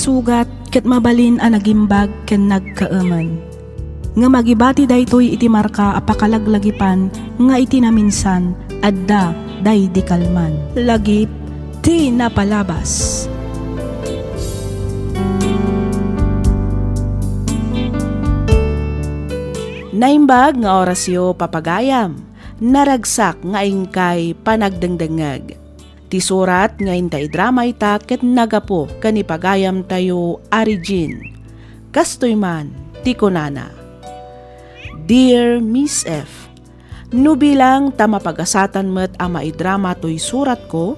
masugat ket mabalin a nagimbag ken nagkaaman. Nga magibati daytoy iti marka apakalaglagipan nga iti naminsan adda day di kalman. Lagip ti napalabas. Naimbag nga orasyo papagayam, naragsak nga ingkay panagdengdengag. Ti surat nga intay drama ita ket nagapo kanipagayam tayo Arigin. Kastoy man ti kunana. Dear Miss F, no bilang tamapag-asatan met ama idrama to'y surat ko,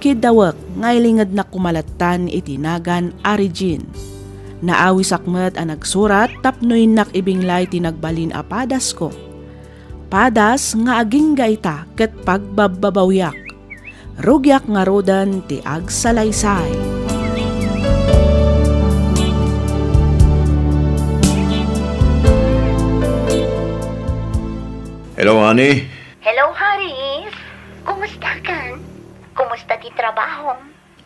kidawak nga ilingad na kumalatan itinagan Arigin. Naawisak met ang nagsurat tapnoy nakibinglay tinagbalin a padas ko. Padas nga aging gaita ket pagbababawyak. Rugyak nga rodan ti agsalaysay. Hello, honey. Hello, Haris. Kumusta ka? Kumusta ti trabaho?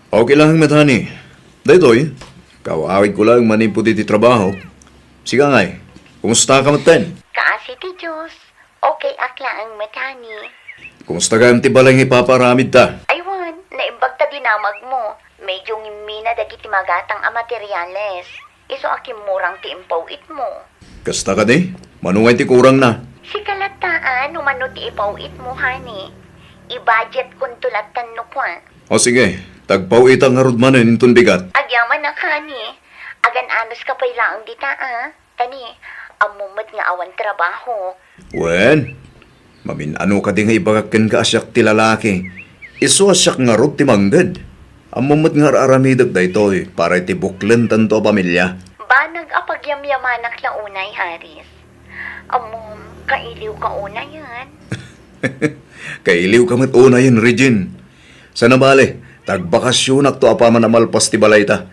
Okay lang, honey. Daytoy, kawawid ko lang maniputi ti trabaho. Siga ngay, kumusta ka maten? Kaasi ti Diyos. Okay akla ang matani. Kumusta ka ti balay nga ipaparamid ta? Aywan, naimbag ta dinamag mo. Medyo ngimina dagiti magatang a materyales. Iso akim murang ti impawit mo. Kasta ka di? Manungay ti kurang na. Si kalataan, umano ti ipawit mo, honey. I-budget kung tulatan no kwa. O sige, tagpawitang nga rudmanin intun bigat. Agyaman na, honey. Agan anos ka pa'y laang dita, Tani, amumot nga awan trabaho. Wen, maminano ka di nga ibagakin ka asyak ti lalaki. Isu asyak nga rod ti manggad. Amumot nga aramidag daytoy para iti buklen tanto pamilya. Ba nag-apagyamyamanak na unay, Haris? Kailiw ka una yan. Kailiw ka mat una yun, Regine. Sana bale, tagbakasyon ak to apaman amalpas ti balay ta.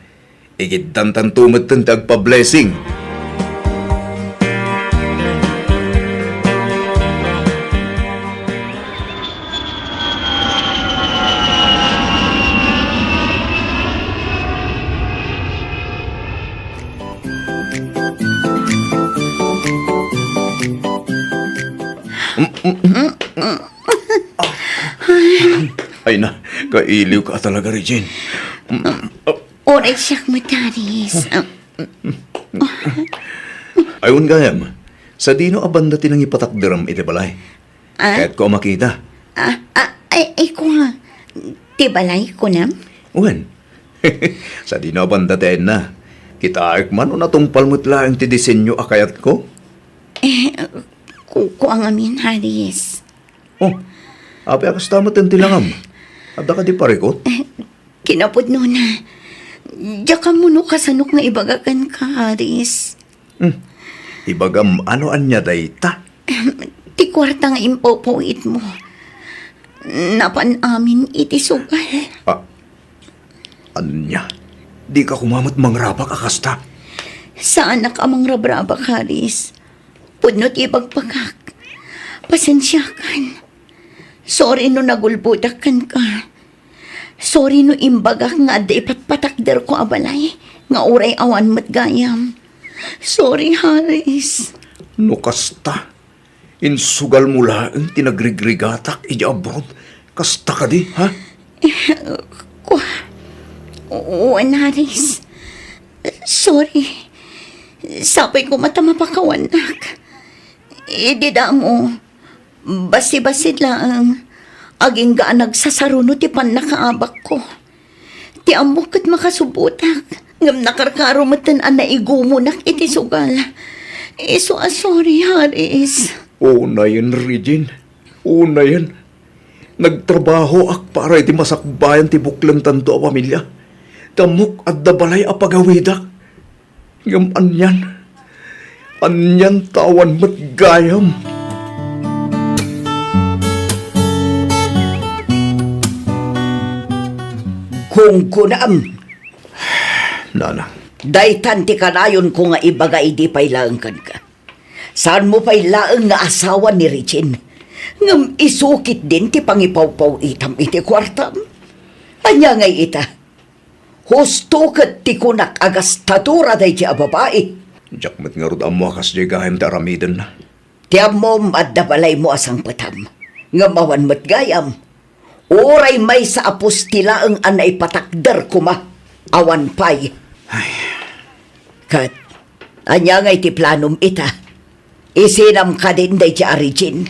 Igiddantan tumit ten tagpa-blessing. Ay na, kailiw ka talaga, Regine. Oray siyak mataris. Ayun gayam, sa dino abanda tinang ipatakdiram iti balay. Kahit ko makita. Ay ko nga. Ti balay ko na? Uwan, sa dino abanda tayo na. Kita man o natumpal mo't lang ti disenyo akayat ko. Kuko ang amin, Haris. Oh, api akas tamat ang tilangam. Ada ka di parikot? Kinapod no na. Diyan mo no kasanok nga ibagakan ka, Haris. Ibagam ano anya dayta? Ti kwarta nga impopowit mo. Napan amin iti sugal. Anya? Di ka kumamat mangrabak akasta? Saan na ka mangrabrabak, Haris? Pudnot ibagpagak. Pasensya kan. Sorry no nagulbudakan ka. Sorry no imbagak nga da ipatpatakder ko abalay. Nga uray awan matgayam. Sorry, Haris. No kasta. Insugal mo lang tinagrigrigatak ija abroad. Kasta ka di, ha? Uwan, Haris. Sorry. Sapay ko mata mapakawanak. Idida mo. Basi-basid lang. Aging gaan nagsasarunod ti pan nakaabak ko. Ti amok kat makasubutak. Ngam nakarkaro matan ang naigumunak iti sugal. Sorry, Haris. Una yan, Regine. Una yan. Nagtrabaho ak para iti masakbayan ti buklan tanto a pamilya. Kamuk at dabalay a pagawidak. Ngam anyan. Anyan tawan matgayam. Kung kunam, Nana. daytan ti kanayon ko nga ibaga idi pailaangkan ka. Saan mo pailaang nga asawa ni Regine? Ngam isukit din ti pangipawpaw itam iti kwartam. Anya ngay ita. Husto kat ti kunak agas tatura day ti ababae. Jakmat nga rod amo akas di gahim ta aramiden na. Ti amom at dabalay mo asang patam. Nga mawan mat gayam. Oray may sa apostila ang anay patakder kuma. Awan pay. Kat, anya ngay ti planom ita. Isinam ka din day ti Regine.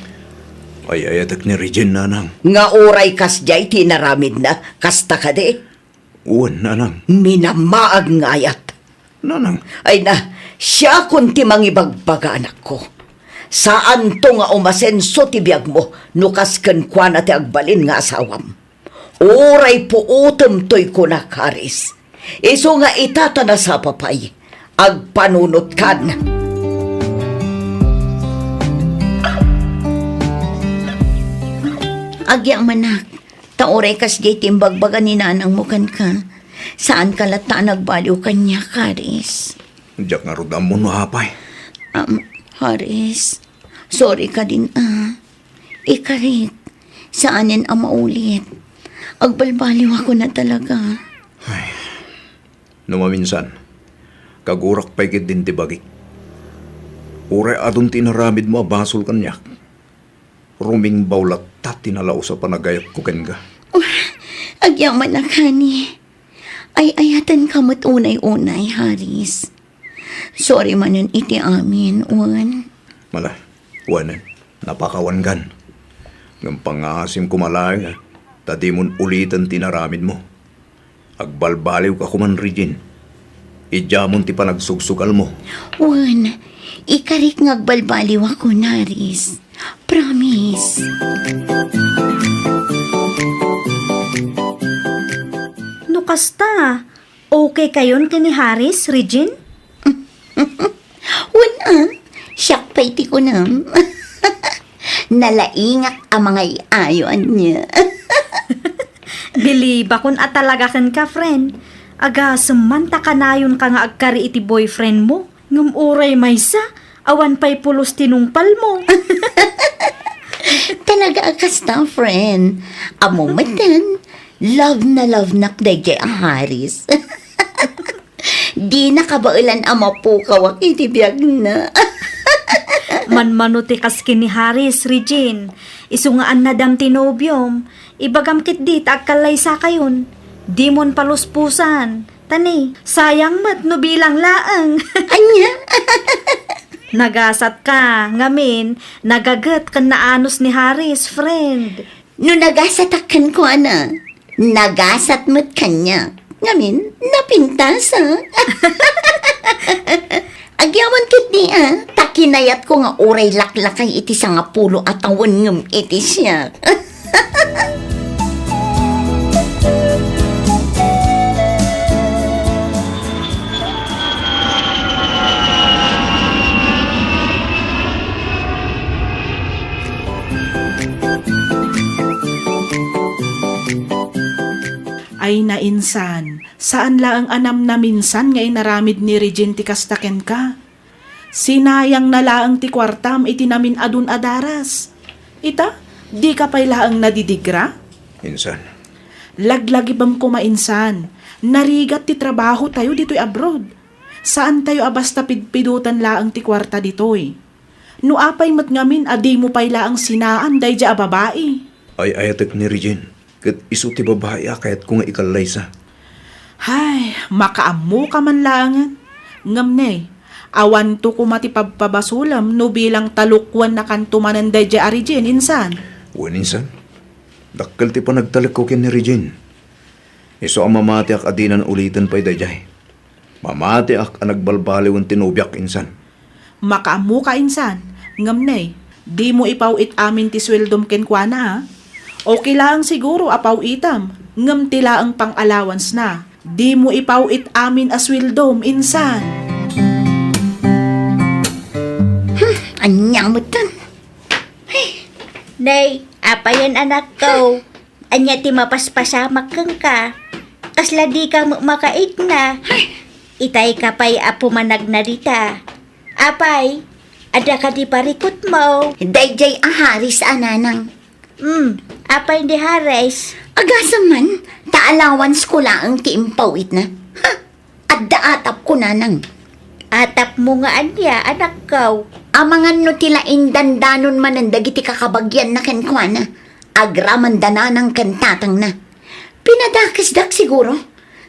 Ay ayatak ni Regine, nanang. Nga oray kas jay tinaramid na, kasta ka di. Uwan, nanang. Minamaag ngayat. Nanang. Ay na, siya kunti mangibagbaga anak ko. Saan to nga umasenso ti biyag mo, nukas ken kwa na ti agbalin nga asawam. Oray po utem to'y kunak, Haris. Iso nga itata na sa papay, agpanunot kan. Agya manak, taoray kas jay timbagbaga ni nanang mo kan ka. Saan ka lata nagbaliw kanya, Haris? Jak nga rod amo no hapay. Haris, sorry ka din Ikarit, saanin ang maulit? Agbalbaliw ako na talaga. Numaminsan, kagurak pa'y din ti bagik. Uray adun tinaramid mo abasol kanyak. Ruming bawlat ta tinalao sa panagayat ko ken ka. Agyaman na kani. Ay ayatan kamot unay-unay, Haris. Sorry manon iti amin, Uwan. Mala, wanan, napakawan gan. Ng pangasim kumalaya, tadimon ulitan tinaramid mo. Agbalbaliw ka kuman, Regine. Ijamon ti panagsugsugal mo. Uwan, ikarik ngagbalbaliw ako, Haris. Promise. No kasta, okay kayon kini Haris, Regine? Wala, siyak pa iti ko na. Nalaingak ang mga iayon niya. Biliba kun at talaga kan ka, friend. Aga, sumanta ka na yun ka nga agkari iti boyfriend mo. Ngum uray maysa, awan pa'y pulos tinungpal mo. Talaga kasta, friend. Amo matan, love na kdagay ang Haris. Di nakabailan ang mapukawak iti biyag na. Manmanuti kas kini Haris, Regine. Isungaan na dam tinobyom. Ibagam kit dit agkalay sa kayon. Di mon paluspusan. Tani, sayang mat no bilang laang. Anya? Nagasat ka, ngamin, nagagat kan naanos ni Haris, friend. No nagasatakan ko, ana. Nagasat mo't kanya. Ngamin, napintasa. Agyawan kit ni takinayat ko nga oray laklakay iti sa nga pulo at awan ngam iti siya. Ay nainsan, saan laang anam na minsan nga inaramid ni Regine ti kastaken ka? Sinayang na laang ti kwartam iti namin adun adaras. Ita, di ka pa'y laang nadidigra? Insan. Laglagi bam kumainsan, narigat ti trabaho tayo dito'y abroad. Saan tayo abasta pidpidutan laang ti kwarta dito'y? No apay mat ngamin adi mo pa'y laang sinaan day dya babae. Ay ayatak ni Regine. Kat iso ti babae kayat ko nga ikalay sa. Hay, makaammo ka man laangan. Ngamnay, awan to kumati pagpabasulam no bilang talukwan na kantumanan day dya Regine, insan. Uwan, insan. Dakkel ti panagtalik ko ken ni Regine. Iso ang mamati ak adinan ulitan pa'y dayjay. Mamati ak ang nagbalbaliw ang tinubyak, insan. Makaammo ka, insan. Ngamnay, di mo ipawit amin ti sweldom kenkwana ha. Okay lang siguro apaw itam, ngam tila ang pang-allowance na. Di mo ipawit amin aswildom, insan. Anya mo tan. Nay, apa yan anak ko? Anya ti mapaspasamak kang ka. Kasla di ka makait na. Itay ka pa'y apo managnarita. Apay, ada ka di parikot mo. Dayjay ang Haris ananang. Apay di Haris. Agasa man, ta-allowance ko lang ti impawit na. Ha? At daatap ko nanang. Atap mo nga anya, anak ko. Amangan no tila indandanon man ang dagiti kakabagyan na kenkwana. Agraman dananang kantatang na. Pinadakisdak siguro.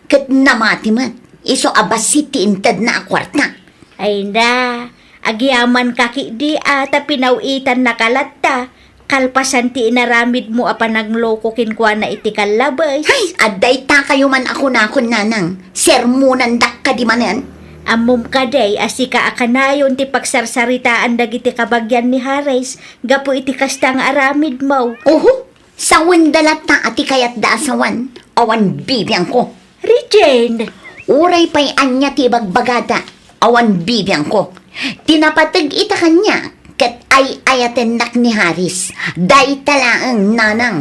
Kat namati mat. Iso abas siti intad na akwarta. Ay na, agyaman kaki di ata pinawitan na kalatta. Kalpasan ti inaramid mo apan nagloko kinkwa na iti kalabay. Ay, aday ta kayo man ako na akon nanang. Sermonan dak ka di manan. Amom kaday asika akanayon ti pagsarsaritaan dagiti kabagyan ni Haris. Gapo iti kastang aramid mo. Oho, sawan dalata ati kayat da asawan. Awan bibiyang ko. Regine! Uray pa'y anya ti bagbagada. Awan bibiyang ko. Tinapatag ita kanya. Kat ay ayaten nak ni Haris. Day talaang nanang.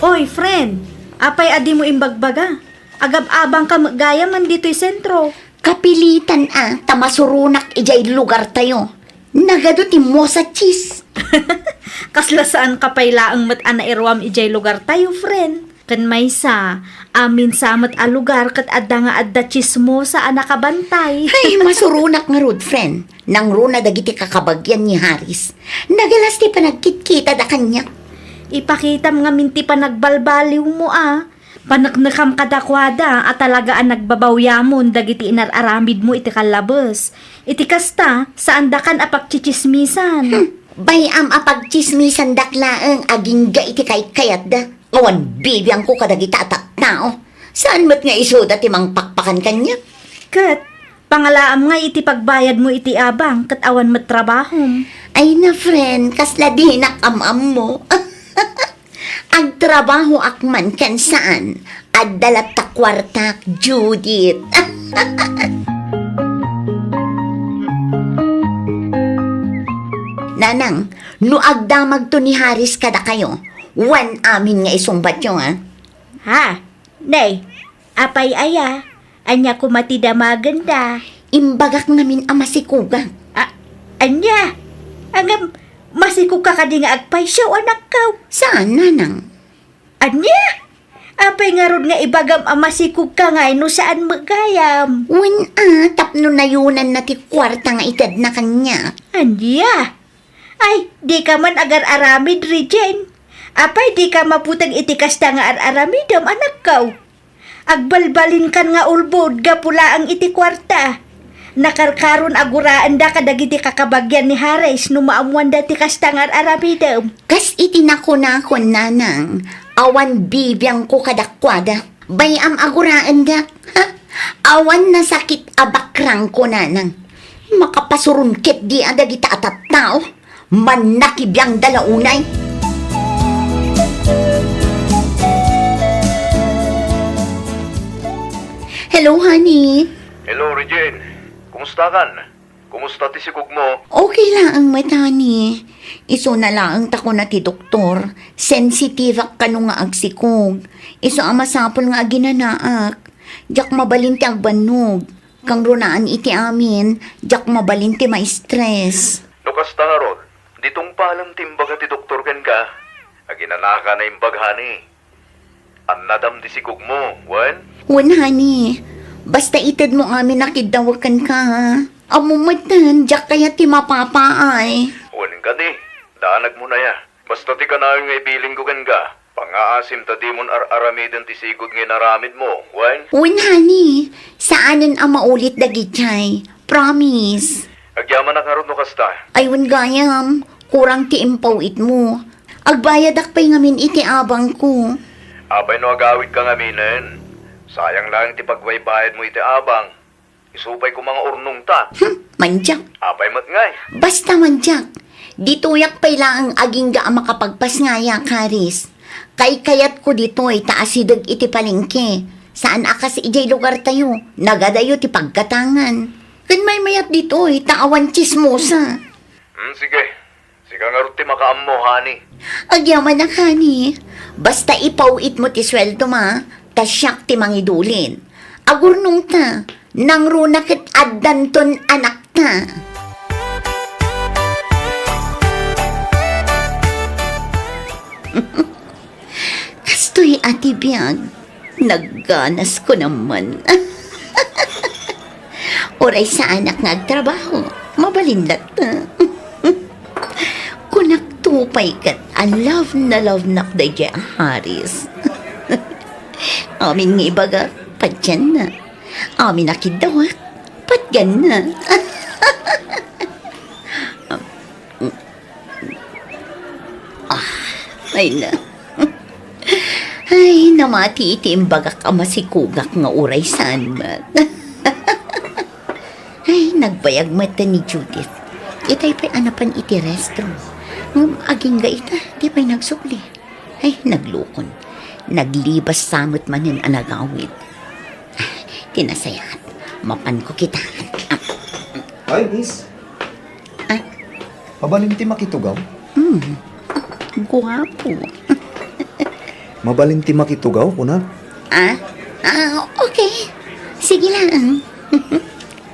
Oy, friend, apay adi mo imbagbaga. Agab-abang ka gaya man dito'y sentro. Kapilitan tamasurunak ijay lugar tayo. Nagaduti mo sa cheese. Kasla saan kapay laang mat ana irwam ijay lugar tayo, friend. Kan may sa, amin sa mat a lugar kat adda nga adda chismosa ana kabantay. Ay, masurunak nga rod, friend. Nang runa dagiti kakabagyan ni Haris. Nagalas ti panagkitkita da kanya. Ipakitam nga minti pa nagbalbaliw mo Panaknakam kadakwada at talagaan nagbabawyamon dagiti inararamid mo iti kalabas. Iti kasta, saan dakan apagchichismisan. Bayam apagchismisan daklaang aging ga iti kayat da. Awan bibiyang ko kadagita atak tao. Saan mat nga iso dati mang pakpakan kanya? Kat, pangalaam nga iti pagbayad mo iti abang kat awan matrabahom. Ay na friend, kasla di nakamam mo. Ang trabaho akman kan saan? At dalat takwartak, Judith. Nanang, no agdamag to ni Haris kada kayo, wan amin nga isumbat yung Ha? Nay, apay aya. Anya kumatida maganda. Imbagak namin amasikuga. Anya? Angam, masikog ka kadi nga agpay siya, anak ka. Saan, nanang? Anya? Apay nga ron nga ibagam amasikog ka nga, no saan magayam? Wan tapno nayunan na ti kwarta nga itad na kanya. Anya? Ay, di ka man agar-aramid, Regine. Apay, di ka maputang itikasta nga ar-aramidam, anak ka. Agbalbalin kan nga ulbod, gapula ang iti kwarta. Nakarkaron aguraan da kadagiti kakabagyan ni Haris no maamuan dati kasta nga ar-aramidam. Kas itinako-nakon, nanang. Awan bibiyang ko kadakwada. Bayam aguraan da. Ha? Awan na sakit abakrang ko, nanang. Makapasurungkit di adagita atat tao. Manakibiyang dalaunay. Hello, honey. Hello, Regine. Kumusta kan? Kumusta ti sigog mo? Okay lang ang mata ni. Iso na lang ang tako na ti doktor. Sensitive ka nung nga agsikog. Iso ang masapol nga aginanaak. Diyak mabalin ti agbanog. Kang runaan iti amin. Diyak mabalin ti ma-stress. Lukas ta nga rod. Ditong palang timbaga ti doktor ken ka. Aginanaka na imbaghani. Ang nadam ti sigog mo, wan? Wan, honey. Basta itad mo amin nakidawakan ka, ha? Amumatan, diyak kaya ti mapapaay. Wan ka di. Daanag mo na ya. Basta ti kanayong nga ibiling ko ken ka. Pangaasim ta di mon ar-aramidon ti sigod nga naramid mo, wan? Wan, honey. Saanan ang maulit dagitay? Promise. Agyaman na karon no kasta. Aywan gayam, kurang ti impawit mo. Agbayad akpay ngamin iti abang ko. Abay no agawid ka ngaminan. Sayang lang ti pagbaybayad mo iti abang. Isupay ko mga urnong ta. Manjak. Abay mat ngay. Basta manjak. Dituyak pay lang ang aging ga makapagpas ngaya, Karis. Kay kayat ko dito'y taasidag iti palengke. Saan akas ijay lugar tayo? Nagadayo ti pagkatangan. Kan may mayat dito'y taawan chismosa. Sige. Sige nga rin ti makaammo, honey. Agyaman na, honey. Basta ipawit mo ti sweldo ma, tasyak ti mangidulin. Agurnong ta, nang runakit addanton anak ta. Ate Biag, nagganas ko naman. Oray sa anak nagtrabaho, mabalindat na. Kung nagtupay kat, love na day Haris. Amin nga ibaga, padyan na. Amin nakidawak, padyan na. Ay na. Ay, namatitiimbaga ka masikugak nga uray saan mat. Ay, nagbayag mata ni Judith. Itay pa'y anapan iti restro. Aging ga ita, di pa'y nagsukli. Ay, naglukon. Naglibas samot man yung anagawid. Tinasayat. Mapan ko kita. Ay, miss. Ah? Mabalinti makitugaw? Guwapo. Mabalinti makitugaw, kuna? Okay. Sige lang.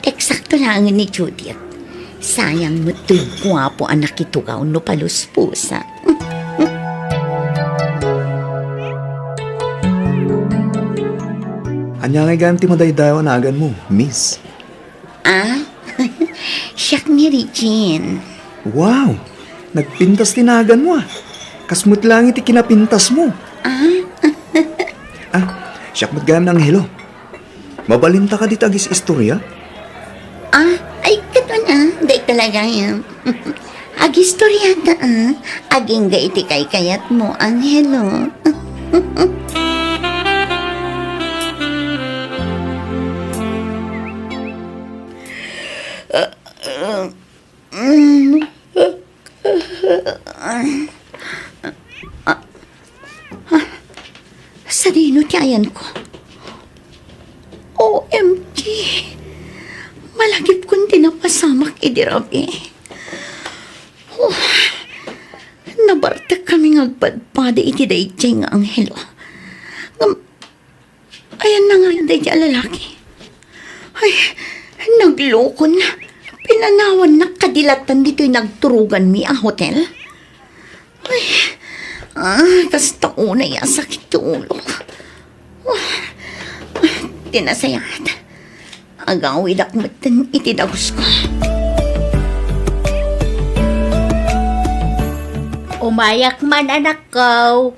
Eksakto lang ni Judith. Sayang mo ito'y guwapo ang nakitugaw no paluspusa. Anya ngay ganti madaydayo anagan mo, miss. Siyak ni Regine. Wow! Nagpintas tinagan mo ah. Kasmut lang iti kinapintas mo. Siyak matgayam ng hilo. Mabalinta ka dito agis istorya? Ay, kato na. Day talaga yan. Agistorya na aging ga iti kay kayat mo, Angelo. Sa dino tiyayan ko. OMG! Malagip kong tinapasamak idirabi. Nabartak kami ngagpadpada iti dayjay nga Angelo. Ayan na nga yung dayjay lalaki. Ay, nagloko na. Pinanawan na kadilatan dito'y nagturugan mi ang hotel. Ay, tas taon na yung sakit ulo. Tinasayat. Agawid akmatan itidagos ko. Umayak man anak ko.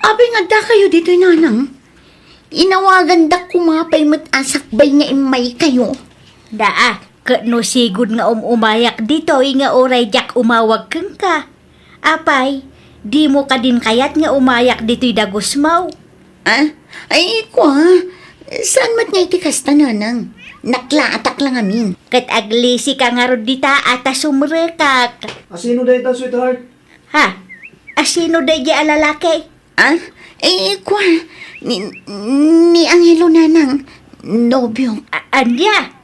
Abay nga da kayo dito'y nanang. Inawagan da kumapay asakbay nga imay kayo. Daa, no sigud nga umayak dito, nga oray jak umawag kang ka. Apay, di mo ka din kayat nga umayak dito'y dagos mo. Ay, kwa. Saan mat nga itikas tananang? Naklaatak lang amin. Kat aglisi ka nga rod dita at sumrekak. Asino dahi ta, sweetheart? Ha? Asino day di alalaki? Kwa. Ni Angelo nanang. Nobyo. Anya?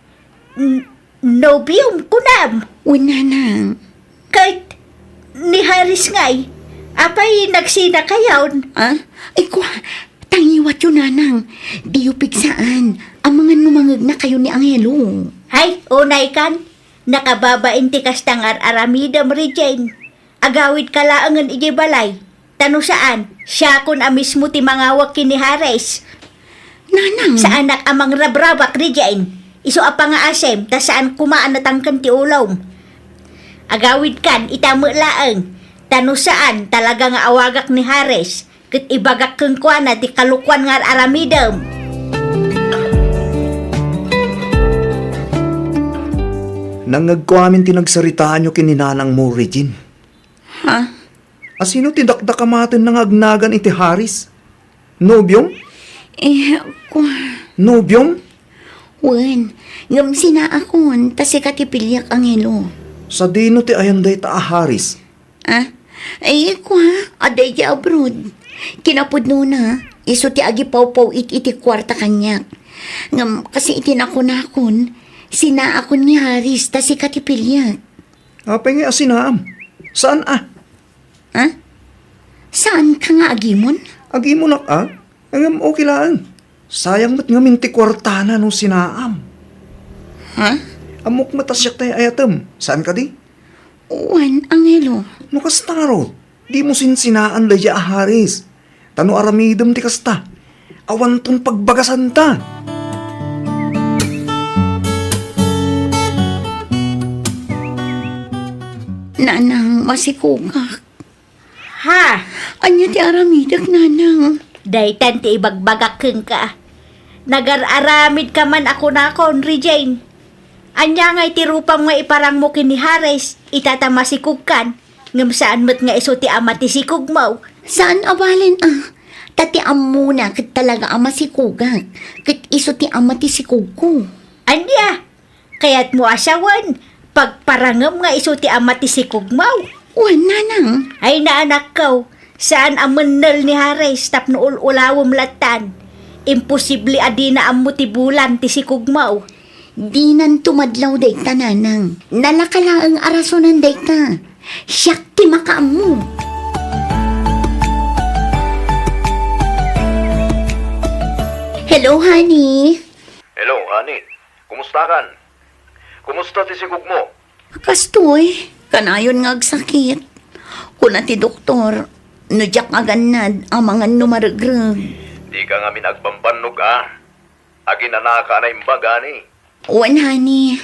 Nobyong kunam. Unanang. Kahit ni Haris ngay, apay nagsina kayaon. Ay, kwa. Tangiwat yun, nanang. Di yung pigsaan. Ang mga numangag na kayo ni Angelo. Hay, unay kan. Nakababain ti kastang aramidam Regine. Agawid ka laangan igibalay. Tano saan? Siya kun amismo ti mangawak kini Hares. Nanang. Sa anak amang rabrabak Regine. Iso apa nga asem, ta saan kumaan natangkan ti ulom. Agawid kan, itamo laang. Tano saan talaga nga awagak ni Hares. Kat ibagak keng kuana ti kalukwan nga aramidam. Nang nagkuamin tinagsaritaan nyo kininanang mo, Regine. Asino tidakdak kamatin ng agnagan iti Haris? Nobyong? Kwa. Nobyong? Wen, ngam sina akon, tasi katipilyak Angelo. Sa dino ti ayanday ta Haris. Ay, kwa, aday di abroad. Kinapudno na, iso ti agi paw-paw iti kwarta kanyak. Ngam, kasi itinakon-akon, sina akon ni Haris, tasi katipilyak. Apay nga asinaam. Saan Saan ka nga agimon? Agi mo nak Angam okay lang. Sayang mat nga minti kwartana nung sinaam. Amok matasyak tayo ayatam. Saan ka di? Uwan, Angelo. Nukas taro. Di mo sinsinaan laya Haris. Tano aramidem ti kasta. Awan ton pagbagasan ta. Nanang, masikugak. Ha? Anya ti aramidak, nanang. Daytan ti ibagbagakeng ka. Nagararamid ka man ako nakon, Regine. Anya nga'y ti rupang nga iparang mo kini Haris, itatamasikog kan. Ngam saan mo't nga iso ti ama ti sikog mo. Saan abalin Tati muna kat talaga ama sikugak. Kat iso ti ama ti sikugko. Anya? Kaya't mo asawan, pagparangam nga iso ti ama ti sikog mo. Wan, nanang. Ay naanak ko, saan amunal ni Haris tapno ulawom latan. Imposible adi na amo ti bulan ti sikog mo. Di nan tumadlaw dayta, nanang. Nalakalaang arasonan dayta. Siyak ti makaamu. Hello, honey. Hello, honey. Kumusta kan? Kumusta ti sigog mo? Kastoy, kanayon nga agsakit. Kuna ti doktor, nudyak aganad amangan numaragrag. Di ka nga minagbambanog Agin na naka na imbaga ni. Wan, honey.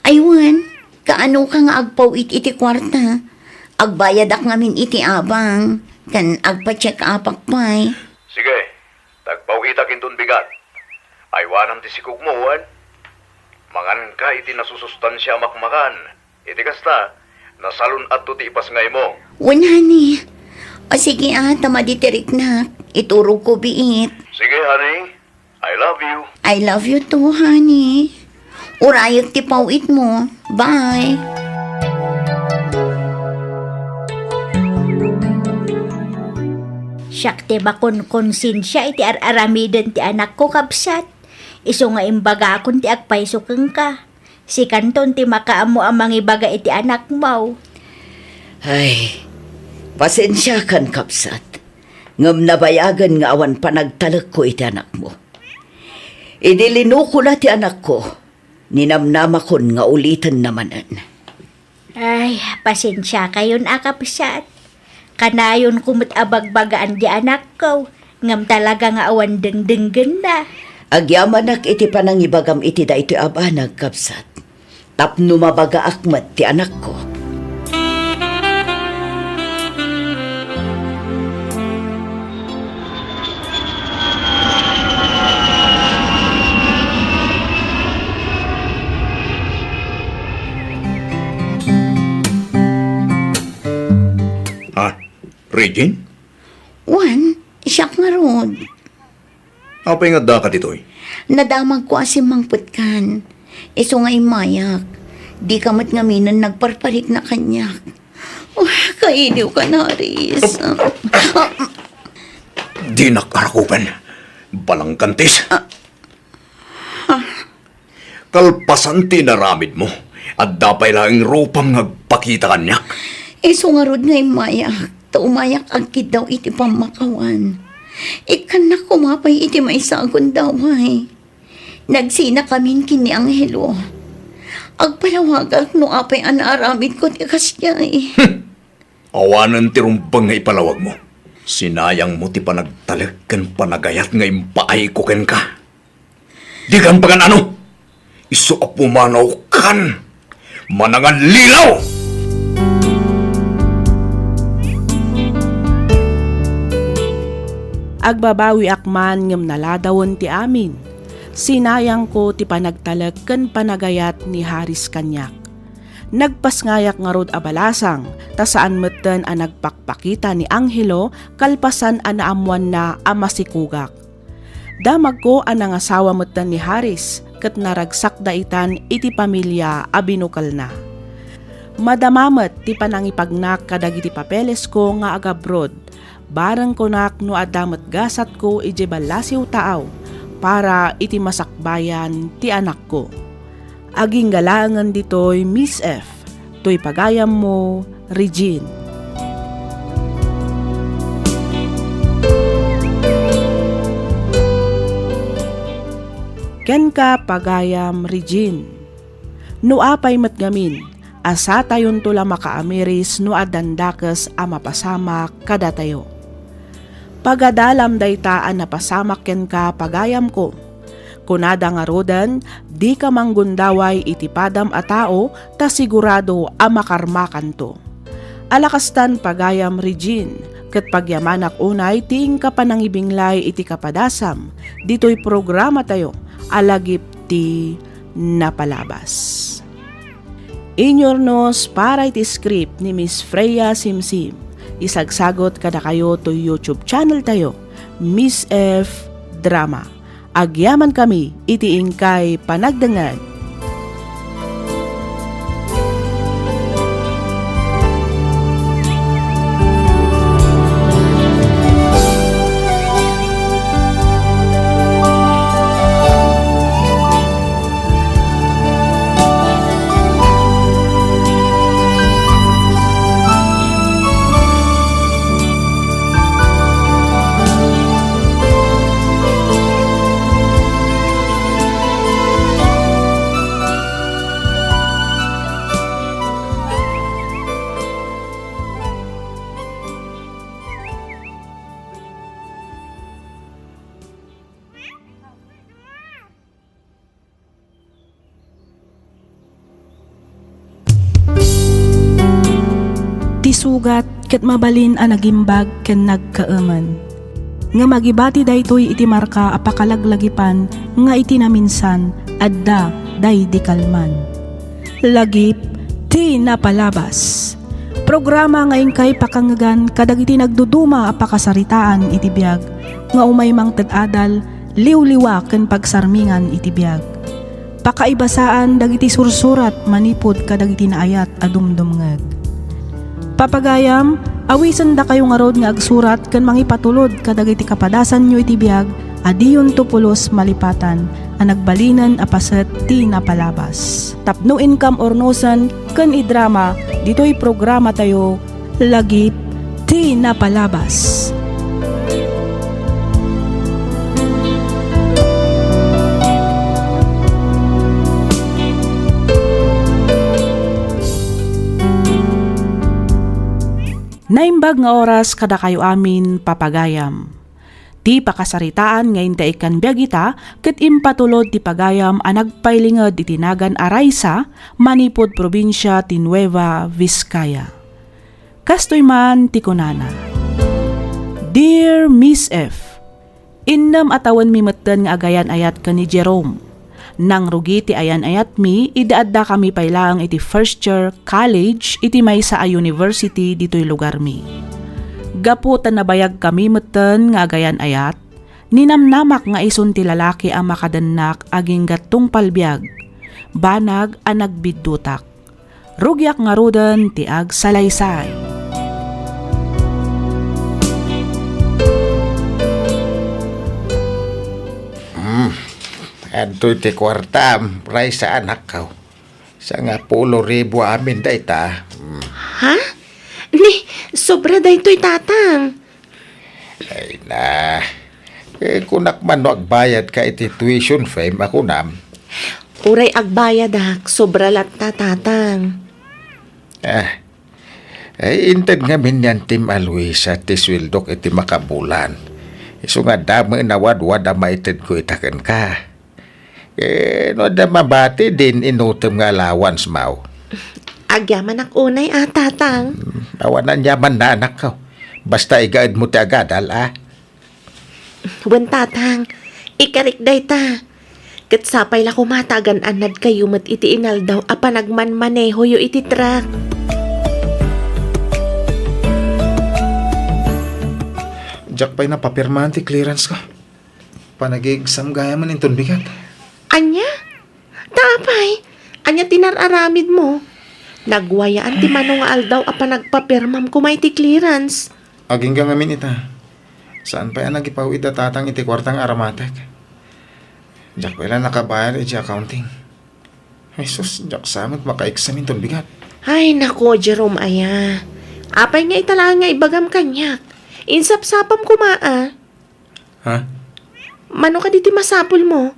Aywan, kaano ka nga agpawit iti kwarta. Agbayad ak ngamin iti abang. Kan agpa-check apak pa'y. Sige, tagpawita kintun bigat. Aywanam ti sikog mo, wan. Mangan ka iti nasusustansya makmakan. Iti kasta, nasalun at to ti ipasngay mo. Wan, honey. O sige tamaditirik na. Ituro ko biit. Sige, honey. I love you. I love you too, honey. Urayag ti pawit mo. Bye. Siyak ti bakon konsensya iti aramiden ti anak ko kapsat. Iso nga imbaga akon ti agpaisukeng ka. Si kanton ti makaamo amang ibaga iti anak mo. Ay, pasensya kan kapsat. Ngam nabayagan nga awan panagtalag ko iti anak mo. Idilino ko na ti anak ko. Ninamnama kon nga ulitan namanan. Ay, pasensya kayon akapsat. Kanayon kumut abagbagaan di anak ko. Ngam talaga nga awan dengdenggen na. Agyamanak iti panangibagam iti da iti abanag kapsat. Tapno mabaga akmat ti anak ko. Regine? Wan, siyak nga rod. Apay nga da ka ditoy? Nadamag ko asimangput kan. Iso nga imayak. Di kamat ngaminan nagparparik na kanyak. Kainiw ka na, Riz. Di nakarakupan. Balangkantis. Kalpasan tinaramid mo. At dapay lang rupang nagpakita kanyak. Iso nga rod nga imayak. Umayak agkid daw iti pamakawan. Ikan na kumapay iti maisagon daw ay. Nagsina kamin kini Anghelo. Agpalawagak no apay anaramid ko ti kasyay. Awanan ti rumbang nga ipalawag mo. Sinayang mo ti panagtalag kan panagayat nga impaay ko ken ka. Di kan pagan ano? Iso a pumanaw kan. Manangan lilaw! Agbabawi akman ngem naladawon ti amin. Sinayang ko ti panagtalag ken panagayat ni Haris kanyak. Nagpasngayak nga rod abalasang, ta saan metten a nagpakpakita ni Anghelo kalpasan a naamuan na amasikugak. Damag ko a nangasawa metten ni Haris, ket naragsak daitan iti pamilya a binukal na. Madamamet ti panangipagnak kadagiti papeles ko nga agabrod. Barang konak no adamet gasat ko iti balasiw taaw para iti masakbayan ti anak ko. Aging galangan ditoy Miss F. To'y pagayam mo, Regine. Ken ka pagayam, Regine. No apay matgamin, asa tayon tula makaamiris no adandakas a mapasamak kada tayo. Pagadalam daytaan na pasamak ken ka pagayam ko. Kunada nga rodan, di ka manggundaway iti padam a tao ta sigurado a makarmakan to. Alakastan pagayam Regine, ket pagyamanak unay ting kapanangibinglay iti kapadasam, dito'y programa tayo, alagip ti napalabas. Inyornos para iti script ni Miss Freya Simsim. Isagsagot kada kayo to YouTube channel tayo, Miss F Drama. Agyaman kami, iti ingkay panagdangan. Sugat ket mabalin a nagimbag ken nagkaaman. Nga magibati daytoy iti marka a pakalaglagipan nga iti naminsan adda day di kalman. Lagip ti napalabas. Programa nga ingkay pakangagan kadagiti nagduduma a pakasaritaan iti biag nga umay mang ted-adal liwliwa ken pagsarmingan iti biag. Pakaibasaan dagiti sursurat manipod kadagiti naayat a dumdumngeg. Papagayam, awisan da kayo nga rod nga agsurat kan mangipatulod kadagiti kapadasan nyo iti biag, adiyon tupulos malipatan, ang nagbalinan apaset ti napalabas. Tapno income ornosan kan idrama, dito'y programa tayo, lagip ti napalabas. Naimbag nga oras kada kayo amin papagayam. Ti pakasaritaan nga inta ikan biagita ket impatulod ti pagayam a nagpailinged iti nagan Araysa, manipod probinsya ti Nueva Vizcaya. Kastoy man ti kunana. Dear Miss F, innam atawan mi metten nga agayan ayat ka ni Jerome. Nang rugi ti ayan ayat mi, idaadda kami pailaang iti first year college iti maysa a university dito'y lugar mi. Gaputan na bayag kami metten nga agayan ayat, ninamnamak nga ison ti lalaki ang makadannak aging gatong palbiag, banag a nagbiddutak. Rugyak nga rudan ti ag salaysay. Adto ti kwarta, ray sa anak ko. Sa nga 10,000 amin dayta. Ha? Ni, sobra daytoy tatang. Ay na, kunak man no agbayad ka iti tuition fee, ako nam. Uray agbayad ak, sobra latta tatang. Ay inted nga minyan tim Aloisa ti swildok iti makabulan. Iso nga dami nawadwad a maited ko itaken ka. No da mabati din inutom nga allowance mau. Agyaman ak unay tatang. Awanan yaman na anak ko. Basta igaid mo ti agadal Wen tatang, ikarik dayta. Ket sapay la kumatagan anad kayo met iti inaldaw apa nagmanmaneho yo iti truck. Jack pa'y napapirmahan ti clearance ko. Panag-exam gaya man inton bigat. Anya? Tapay, anya tinararamid mo. Nagwayaan ti manong aldaw apa nagpapirmam kumay ti clearance. Aging nga ngamin ita. Saan pa yan nagipawid na tatang iti kwartang aramatek? Jack pa'y lang nakabayar iti accounting. Ay sus, Jack samot maka-exam inton bigat. Ay nako, Jerome aya. Apay nga itala nga ibagam kanyak. Insap-sapam kumaa. Ha? Mano ka diti masapul mo?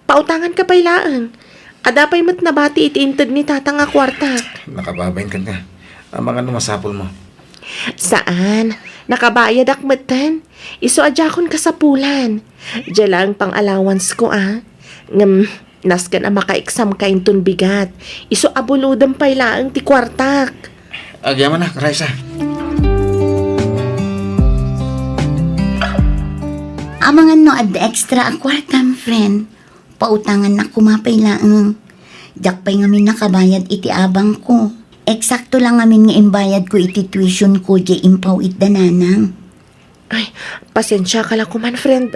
Pautangan ka pailaan. Adapay mat nabati iti intad ni tata nga kwarta. Nakababayin ka ka. Ang mga numasapol mo. Saan? Nakabayad akmatan. Iso adjakon kasapulan. Diyan lang pang allowance ko naskan ang maka-exam ka intun bigat. Iso abuludan pay laang ti kwartak. Agyaman na, Raisa. Amangan no ad extra a kwartam, friend. Pautangan na kumapay laang. Jak pa'y ngamin nakabayad iti abang ko. Eksakto lang ngamin nga imbayad ko iti tuition ko di impaw it dananang. Ay, pasensya ka lang kuman, friend.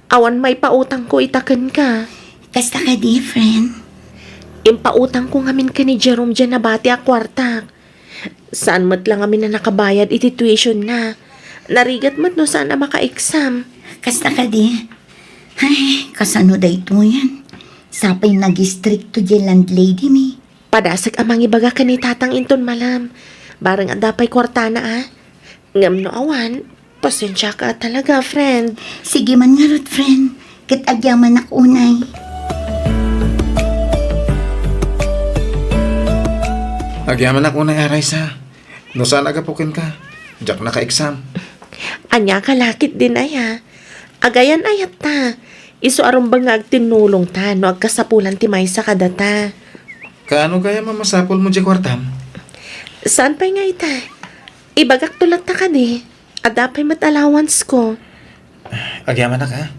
Awan may pautang ko itaken ka. Kasta ka di, friend. Impautang ko ngamin ka ni Jerome dyan na bati a kwartak. Saan mat lang ngamin na nakabayad iti tuition na. Narigat mat no saan na maka-exam. Kasta ka di. Ay, kasano da ito yan? Sapay nag-strict to di landlady mi. Padasag amang ibaga ka ni tatang inton malam. Barang adapay kwarta na Ngam no awan, pasensya ka talaga, friend. Sige man nga rod, friend. Kat agyaman ak unay. Agyaman ako na, Raisa. No saan agapukin ka? Jak naka-exam. Anya ka lakit din aya. Agayan ayat ta. Iso arumbang nga agtinulong ta no agkasapulan ti maysa kadata. Kaano kaya mamasapol mo di kwartam? Saan pa'y nga ita? Ibagak tulat ta ka di. Adapay mat allowance ko. Agyaman na ka.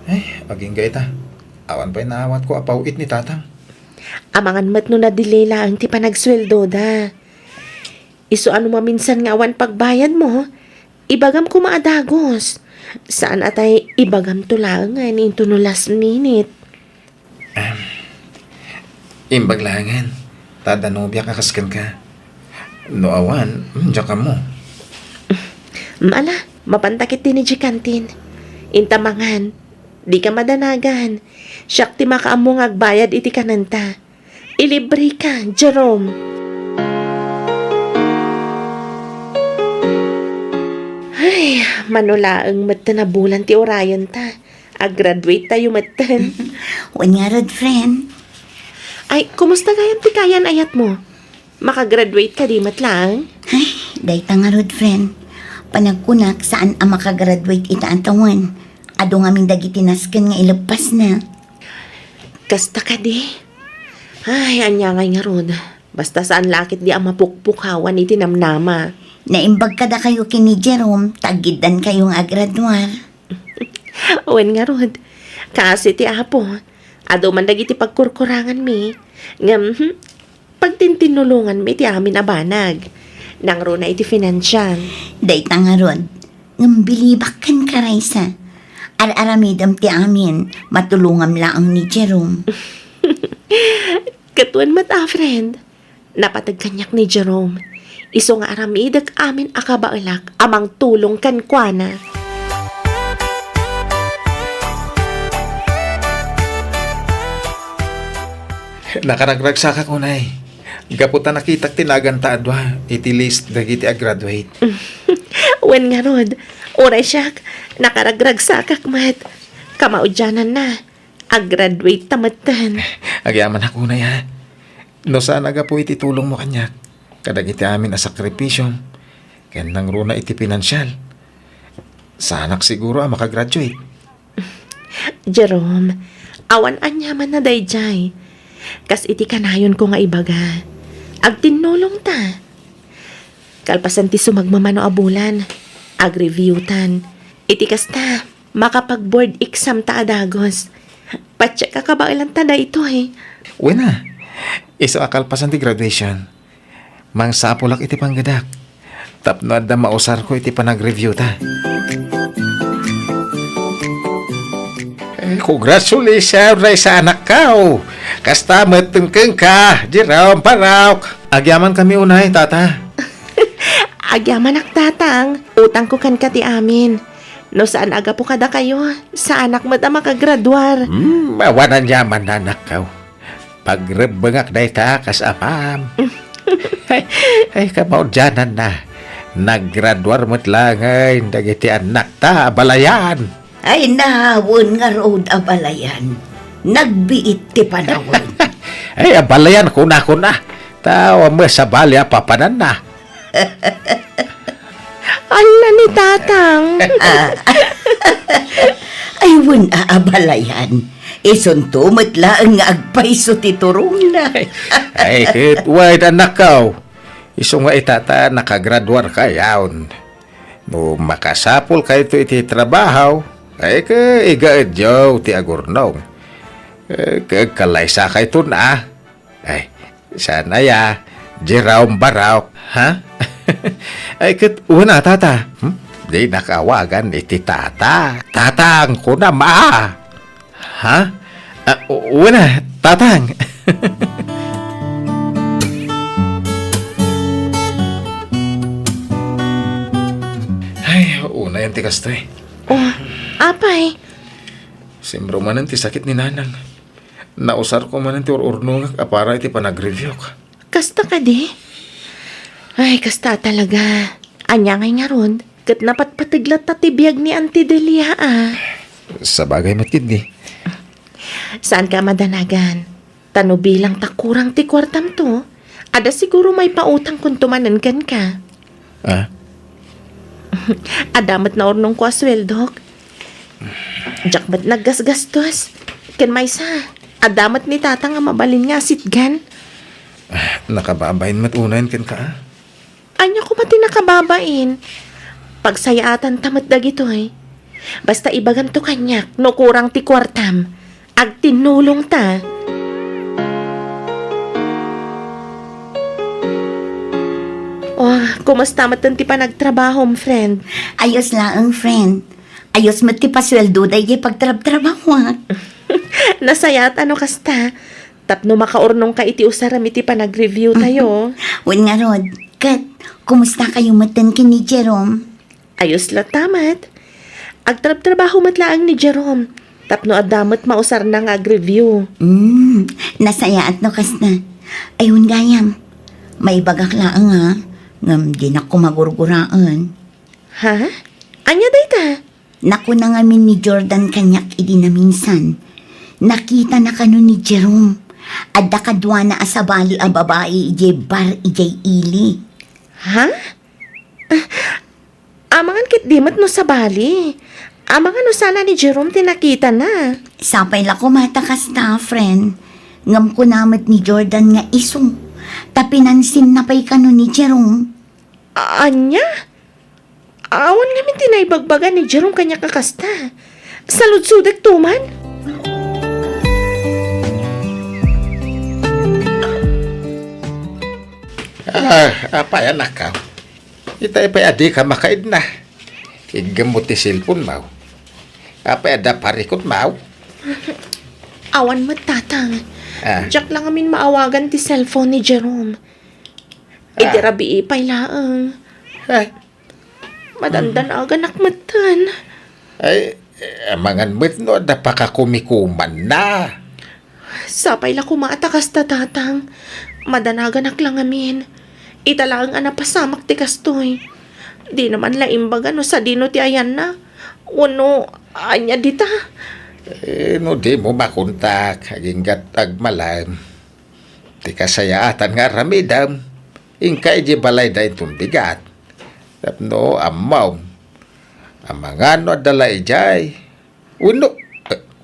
Ay, aging gaita. Awan pa'y naawat ko apawit ni tatang. Amangan mat no na-delay lang ti panagsweldo da. Iso ano maminsan nga awan pagbayad mo, ibagam ko maadagos. Saan atay ibagam to lang nga ni into no last minute. Imbaglangan. Tadanobya kakaskan ka. No awan, diyan ka mo. Maala, mapantakit din ni Jikantin. Intamangan, di ka madanagan. Siyak ti makaamong agbayad iti kananta. Ilibre ka, Jerome. Ay, manulaang mata na bulan ti orayan ta. Ag-graduate tayo matan. Wan nga rod, friend. Ay, kumusta gayam ti kayan ayat mo? Makagraduate ka di mat lang? Ay, dayta nga rod, friend. Panagkunak saan ang makagraduate ita ang tawan. Ado nga min dagiti nasken nga ilagpas na. Kasta ka di. Ay, anya nga rod. Basta saan lakit di ang mapukpukawan iti namnama. Naimbag ka da kayo kini Jerome, tagidan kayong agradwar. Wen nga rod. Kasi ti apo, ado man dagiti pagkurkurangan mi. Ngam, pagtintinulungan mi ti amin abanag. Nang ro na iti financial. Dayta nga rod, ngambilibak kan karaysa. Ar-aramidam ti amin, matulungam laang ni Jerome. Katuan mat friend. Napatag kanyak ni Jerome. Iso nga aramidag amin akabaulak amang tulong kan kuana. Nakaragragsa ka kunay. Gaputa nakitak tinagan taadwa. Iti list dagiti a-graduate. Wen nga rod. Oray siyak. Nakaragragsak mat. Kamaudyanan na. A-graduate tamatan. Agyaman ako na ya. No sana ga po iti tulong mo kanyak. Kadag iti amin na sakripisyon. Kaya nang runa iti pinansyal. Sanak siguro ang makagraduate. Jerome, awan anyaman na dayjay. Kas iti kanayon ko nga ibaga. Agtinulong ta. Kalpasan ti sumagmamano abulan. Ag-reviewtan. Iti kasta, makapag-board exam ta adagos. Patsya ka ba ilang tada ito Wena, iso akalpasan ti graduation. Mang sapulak iti panggadak. Tapno adda mausar ko iti panag-review ta. Congratulations, Raisa anak ka. Kasta matengkeng ka, Jerome Parauk. Agyaman kami unay, tata. Agyaman ak tatang. Utang ko kan kati amin. No saan aga po kada kayo? Sa anak mo da makagraduar. Mawanan yaman anak ka. Pagrebengak day ta kasapam. Ay, kamaudyanan na. Naggraduar mo't lang ay dagiti anak ta, balayan. Ay nahawon nga road abalayan. Nagbiit ti panawon. Ay, abalayan ko na. Tawa mo sa balya, papanan na. Ala ni tatang. Ay, wun aabalayan. Isunto matlaang nga agpaiso ti turong na. Ay, kit, wait, anak ka. Iso nga itata, nakagraduar ka yaon. No, makasapol kayo ito iti trabaho. Ay, ka, igaadyaw ti agurnong. Kalaysa kayo ito na. Ay, sana ya, Jerome Baraw, ha? Ay, kit, una, tata. Di nakawagan iti tata. Tatang ko na ma. Ha? Una, tatang. Ay, una yan ti kastoy. Oh, apay. Simbro man ti sakit ni nanang. Nausar ko man ti ururnong para iti panag-review ka. Kasta ka di? Ay, kasta talaga. Anya ngay nga ron, kat napatpatiglat tatibiyag ni Auntie Delia Sa bagay matid ni. Saan ka madanagan? Tano bilang takurang ti kwartam to. Ada siguro may pautang kung tumanangan ka. Ah? Adamat na ornong ko asweldok. Jakmat naggasgastos. Ken may sa. Adamat ni tata nga mabalin nga sitgan. Nakababayin mat unayin kan ka. Anya ko mati nakababain. Pagsayaatan tamat dagitoy. Basta ibagam to kanyak no kurang ti kwartam. Ag tinulong ta. Oh, kumusta matan ti pa nagtrabaho, friend? Ayos lang, friend. Ayos mo ti pasweldo day pagtrabaho. Nasayat ano kasta? Tapno makaurnong ka iti usaram iti pa nag-review tayo. Wen nga rod, Kat, kumusta kayo matan kini Jerome? Ayos la tamat. Agtrab-trabaho matlaang ni Jerome. Tapno adamat mausar na nga review. Nasaya at no kas na. Ayun gayam, may bagak laang ha. Ngam di na ko magurguraan. Ha? Anya day ta? Naku na ngamin ni Jordan kanyak idi na minsan. Nakita na kano ni Jerome. Adda kadwa na asabali a babae ijay bar ijay ili. Ha? Amangan kit dimat no sa bali. Amangan no sana ni Jerome tinakita na. Sapay la ko matakas ta, friend. Ngam ko namat ni Jordan nga isong. Tapinansin na pa'y kano ni Jerome. Anya? Awan nga min tinaybagbagan ni Jerome kanya kakasta. Salud-sudak tuman. Apa yan nakaw? Itay pa adi ka makaid na. Igamot ti silpon mau. Apa ada parikot mau? Awan matatang. Ah. Jack lang amin maawagan ti cellphone ni Jerome. Idirabi ipay laang. Ay, Madandan aganak matan. ay, amangan mo't no, da pa ka kumikuman na. Sapay la kumaatakas ta tatang. Madanaganak lang amin. Italaang anapasamak ti kastoy. Di naman laimbaga no sa dino ti ayan na. Uno, anya dita. No di mo makuntak, aginggat agmalam. Ti kasayaatan nga ramidam. Ingkay di balay da itong bigat. Tapno amaw. Amangan no adala ijay. Uno,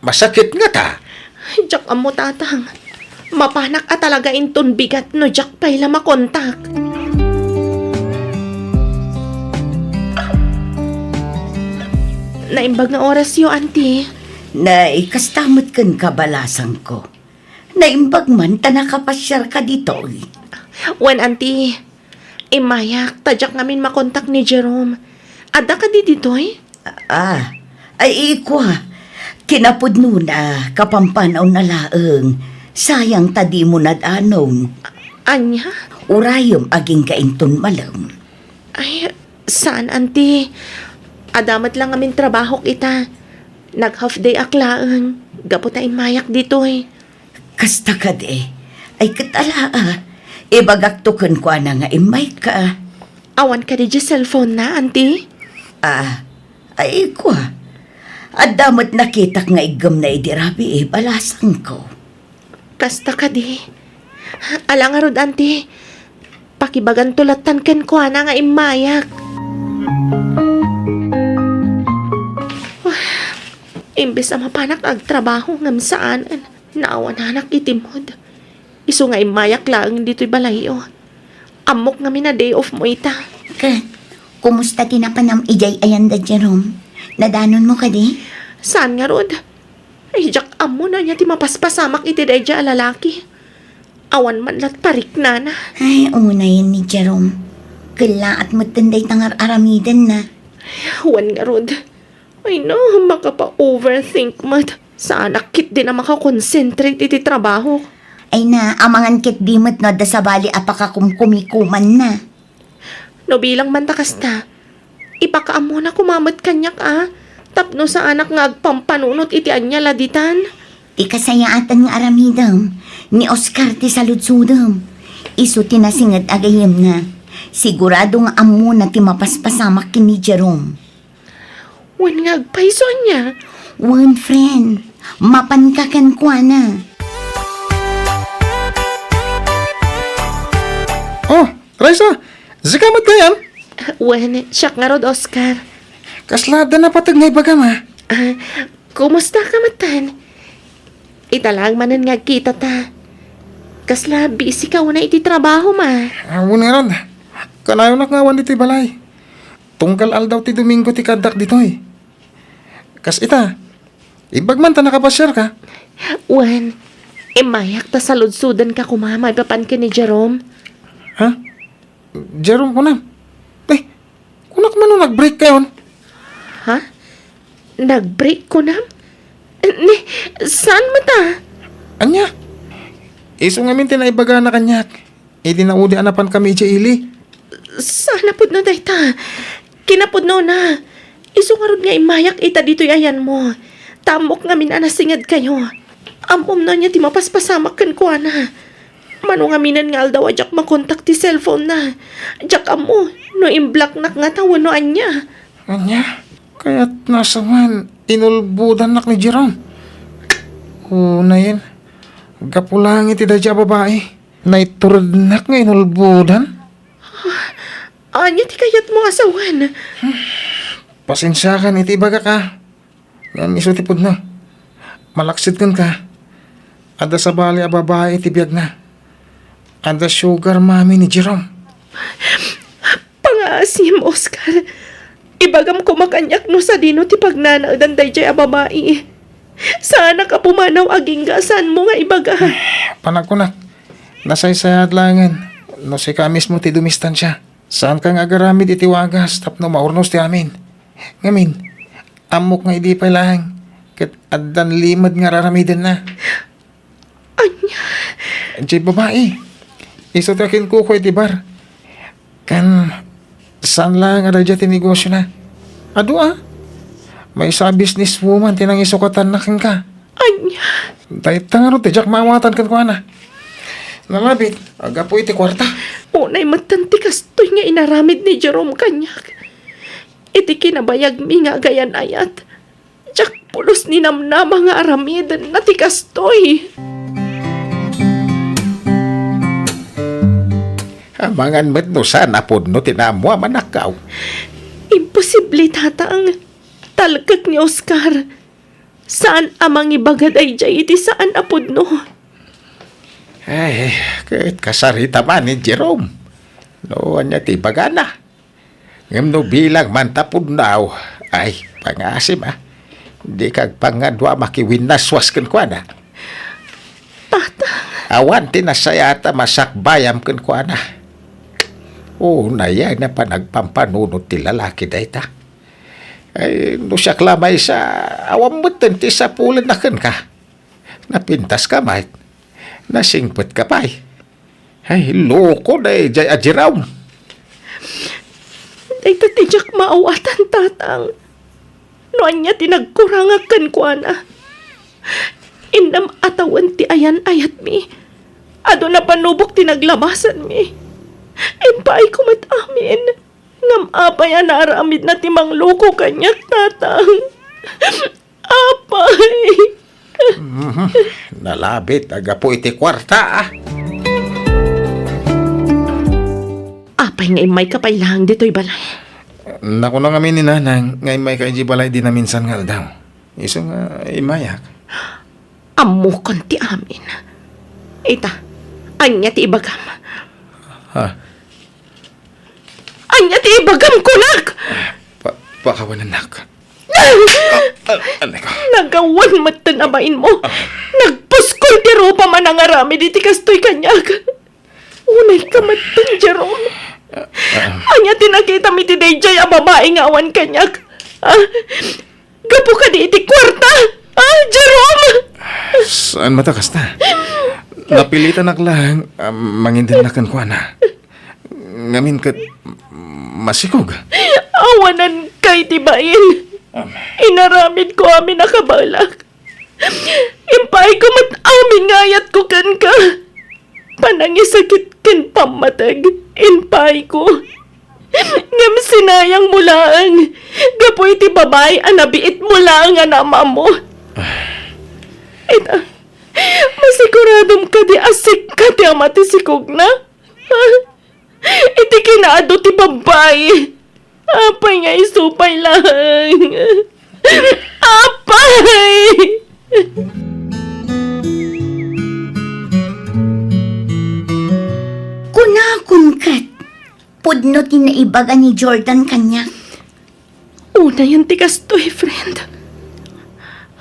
masakit nga ta. Jack amo tatang. Mapanak at talaga inton bigat no Jack pay la makontak. Naimbag nga oras yo, auntie. Na ikastamot kan kabalasang ko. Naimbag man ta nakapasyar ka dito. Wen, auntie. Imayak, tadyak ngamin makontak ni Jerome. Ada ka di ditoy? Ay ikwa. Kinapod na kapampanaw na laeng. Sayang tadi mo nadanon. Anya? Urayom aging kainton malam. Ay, saan, auntie? Adamat lang ngamin trabaho kita. Nag-half day aklaan. Gapo ta imayak ditoy. Kasta ka de. Ay katala ibagaktukan ko na nga imay ka. Awan ka di cellphone na, auntie? Ay ikwa. At damat nakitak nga igam na idirabi balasan ko. Kasta ka di. Alang arod, auntie. Pakibagan tulatan ken ko na nga imayak. Imbes ang mapanak agtrabaho ngam saan, naawan anak itimod. Iso nga imayak lang dito'y balayo. Amok nga na day off mo ita. Kumusta tinapanam ijay ayan da Jerome? Nadanon mo ka di? Saan nga rod? Ay, jak amo na niya ti mapaspasamak iti day dya lalaki. Awan man lat parik na na. Ay, una yun ni Jerome. Kala at matanday tangar aramidan na. Huwan nga rod. Ay no, makapa-overthink mat. Sa anak kit din na makakonsentrate iti trabaho. Ay na, amangan kit dimot no da sa bali apakakumkumikuman na. No bilang man takas ta, ipakaamo na kumamot kanyak tapno sa anak nga agpampanunot iti anya laditan. Ti kasayaatan nga aramidam, ni Oscar ti saludsudam. Isu tinasingat agayem na. Sigurado nga amo na ti mapaspasamak kini Jerome. Wan nga agpaiso niya. One friend, mapankakan kwa na. Oh, Raisa, zikamat ka yan? Wan, siyak nga rod, Oscar. Kaslada na patag nga ibaga ma. Kumusta ka matan? Italang manan nga kita ta. Kasla, busy ka na iti trabaho ma. Awon nga ron. Kanayon na nga iti balay. Tunggal aldaw ti Domingo ti kadak dito eh. Kas ita, ibagman ta nakapasyar ka. Wan, mayak ta sa ludsudan ka kumama ipapan ka ni Jerome. Ha? Jerome ko na. Kunak man nung nag-break kayon. Ha? Nag-break ko na? Saan mo ta? Anya? Iso nga minti na ibaga na kanyak. Idi na udi anapan kami ili. Sana pud na dayta. Kinapud no na. Iso nga rod nga imayak ita dito'y ayan mo. Tamok nga minanasingad kayo. Amom na niya ti mapaspasamak kan ko na. Mano nga minan nga aldaw ajak makontak ti cellphone na. Ajak amo, no imblock nak nga tawon no anya. Anya? Kaya't nasa man, inulbudan nak ni Jerome. Na yan. Gapulang iti dadya babae. Naiturod nak nga inulbudan. Anya ti kayat mo asawan. Pasensya ka, iti baga ka. Yan isutipod na. Malaksid kan ka. Ada sa bali a babae iti biyag na. Ada sugar mami ni Jerome. Pangasim, Oscar. Ibagam ko makanyak no sa dino ti pagnanaudan dayjay a babae. Sana ka pumanaw aging gasan mo nga ibaga. Panak ko na. Nasaysayad langan. No si ka mismo ti dumistansya. Saan kang agaramid iti wagas tapno maurnos ti amin. Ngamin, amok nga idi pa lang. Kat adan limad nga raramidan na. Anya? Jay babae. Isutakin ko ko iti bar. Kan, saan lang nga radya ti negosyo na? Ado may isa business woman tinang isukatan na kin ka. Anya? Dahil tanga ro, tijak mawatan kan ko na. Nalabit, aga po iti kwarta. Unay matanti kastoy nga inaramid ni Jerome kanyak. Iti kinabayag mi nga gayan ayat. Jak pulos ni namnama nga aramid na ti kastoy. Amangan met no sana po no tinamwa manakaw. Imposible tatang talkak ni Oscar. Saan amang ibagad ay jay iti saan apod no? Ay, kahit kasarita man ni Jerome. No, anya ti bagana. Ngam no bilang man tapod naw. Ay, pangasim di kag pangadwa makiwinaswas ken kuana. Tatang. Awan tinasayata masakbayam ken kuana. Na yan na pa nagpampanunod ti lalaki dayta. Ay, no siya klamay sa awam mo ti sa pulan na ken ka. Napintas ka, mate. Nasingpet ka pa. Ay, loko na jay ajiraw. Dayta tijak maawatan tatang. Noan niya tinagkurangakan ko na. Indam atawan ti ayan ayat mi. Ado na panubok tinaglabasan mi. Impay kumat amin. Ngam apay na aramid na timang loko kanyak tatang. Apay! Nalabit, aga po iti kwarta ah. Apay nga may kapailang dito'y balay. Naku na kami ni nanang, ngay may kaiji balay din na minsan nga daw. Iso nga imayak. Amo kon ti amin. Ita, anya ti ibagam. Ha? Anya ti ibagam kunak! Pakawanan nak. Ano ko? Nagawan matanabain mo. Nagpuskol ti ropa man ang arami di ti kastoy kanyag. Unay ka matan, Jerome. Anya tinakita mi ti Dayjay a babae nga awan kanyag. Gapo ka di iti kwarta. Jerome! Saan matakas na? Napilitan lang, mangindinakan ko na. Ngamin kat masikog. Awanan kay tibain. Inaramid ko amin nakabalak. Impay ko mat amin ngayat ko kan ka. Panangisakit kan pamatag. Impay ko. Ngam sinayang mulaang. Gapoy ti babay anabiit mulaang anama mo. Ita, masiguradom ka di asik ka ti amati sikog na. Iti kinaado ti babay. Apay nga isupay lang. Apay! Kunakon kat. Pudno tinaibaga ni Jordan kanya. Una yan ti kastoy, friend.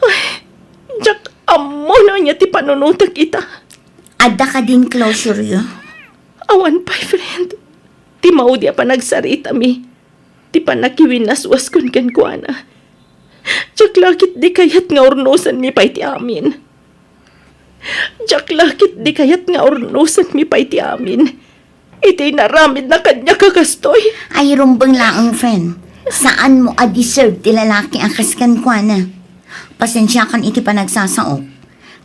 Ay, Jack, amo na niya ti panunutak kita. Ada ka din closure yo. Awan pa'y, friend. Ti maudi pa nagsarita mi. Ti pa nakiwinaswas kun ken kuana. Jack, lakit di kayat nga urnusan mi pa'y ti amin. Jack, lakit di kayat nga urnusan mi pa'y ti amin. Iti naramid na kanya kakastoy. Ay rumbang laang friend. Saan mo a-deserve ti lalaki ang kaskan kwa na? Pasensya kan iti pa nagsasaok.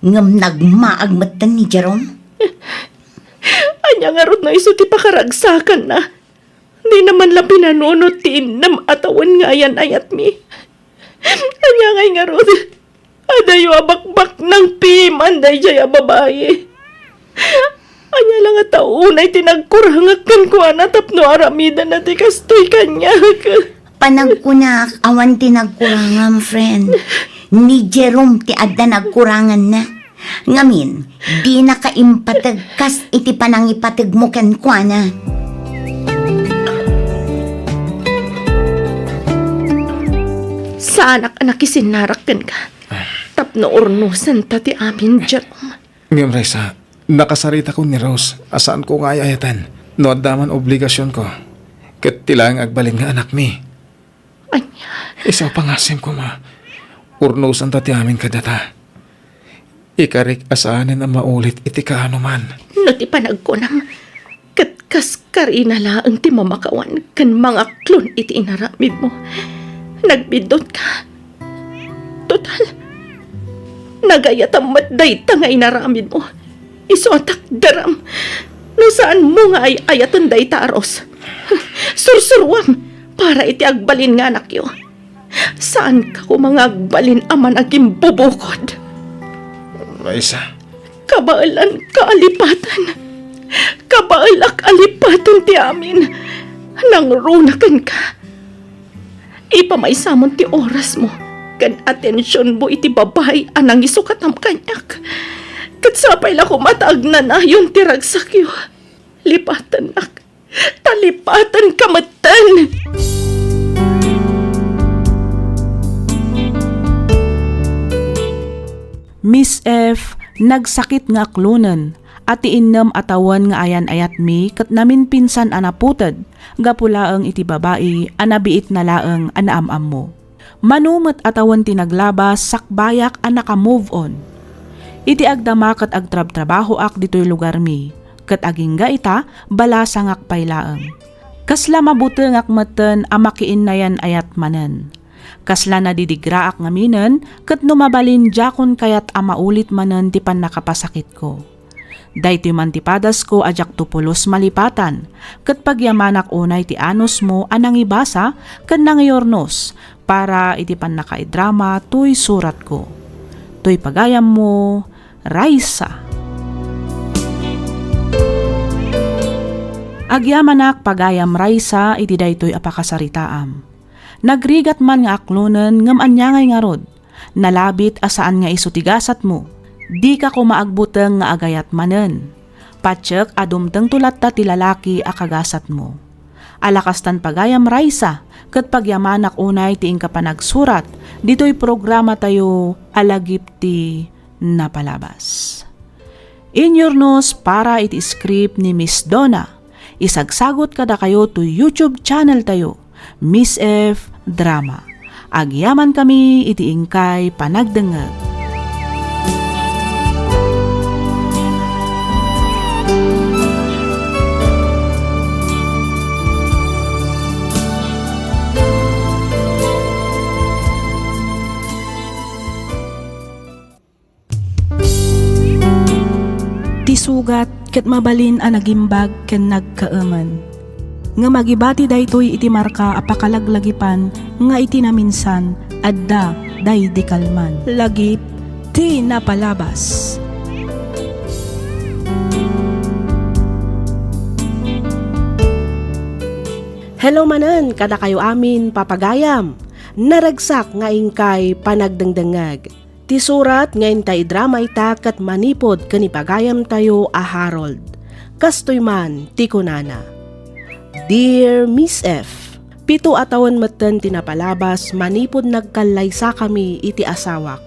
Ngam nagmaagmatan ni Jerome. Anya nga rod na iso ti pakaragsakan na. Di naman la pinanunot ti inam atawan nga ayan ayat mi. Anya nga rod. Adayo abakbak ng piman day jaya babae. Anya lang at taunay tinagkurangak kan ko na tapno aramida na ti kastoy kanyak. Panagkunak awan tinagkurangan friend. Ni Jerome ti adda nagkurangan na. Ngamin, di na kaimpatag kas iti panangipatag mo ken kwa na. Sa anak-anak isinarakan ka. Tapno urnusan ta ti amin, Jerome. Ngam Reza, nakasarita ko ni Rose. Asaan ko nga ayatan. No daman obligasyon ko. Kat tilang agbalin nga anak mi. Anya, Isaw pangasim ko ma. Urnusan ta ti amin kadata. Ikarik asaanin ang maulit iti kaano man. no ti panagkunam. Katkas karina laang ti mamakawan kan mga klon iti inaramid mo. Nagbidot ka. Total, nagayat ang matday ta nga inaramid mo. Iso atak daram. No saan mo nga ay ayatan day ta aros. Sursurwam para iti agbalin nga anak yo. Saan ka ko mga agbalin aman aging bubukod? Reza. Kabaalan kaalipatan. Kabaalak alipatan ti amin. Nang runakan ka. Ipamaysamon ti oras mo. Kan atensyon mo iti babay anang isukatam kanyak. Katsapay la ko mataag na na yun ti ragsakyo. Lipatan nak. Talipatan kamatan. Miss F, nagsakit nga aklunan, at iinam atawan nga ayan ayat mi, kat namin pinsan anaputad, gapulaang iti babae, anabiit na laang anaamam mo. Manumat atawan tinaglabas, sakbayak anaka move on. Iti agdama kat agtrab-trabaho ak dito'y lugar mi, kat agingga ita, balasang akpay laang. Kasla mabuteng akmatan amakiin na yan ayat manen. Kasla na didigraak ngaminan, kat numabalin jakon kayat amaulit manen ti pan nakapasakit ko. Dahiti man ti padas ko ajak tupulos malipatan, kat pagyamanak unay ti anos mo anang ibasa, kat nangayornos, para iti pan nakaidrama tuy surat ko. Tuy pagayam mo, Raisa. Agyamanak pagayam Raisa iti daytoy apakasaritaam. Nagrigat man nga aklonen ngem anyangay nga rod. Nalabit asaan nga isutigasat mo. Di ka kumaagbuteng nga agayat manen. Patsek adumteng tulat ta ti lalaki akagasat mo. Alakastan pagayam Raisa, ket pagyamanak unay ti ingka panagsurat, dito'y programa tayo alagip ti napalabas. Inyornos para iti script ni Miss Donna. Isagsagot kada kayo to YouTube channel tayo, Miss F Drama. Agyaman kami iti ingkay panagdengeg. Sugat ket mabalin a nagimbag ken nagkaeman. Nga magibati daytoy iti marka apakalaglagipan nga iti naminsan adda day di kalman. Lagip ti napalabas. Hello manen, kada kayo amin papagayam. Naragsak nga ingkay panagdengdengag. Ti surat ngayon tayo drama ita kat manipod kanipagayam tayo a Harold. Kastoy man ti kunana. Dear Miss F, 7 atawan meten tinapalabas manipod nagkalaysa kami iti asawak.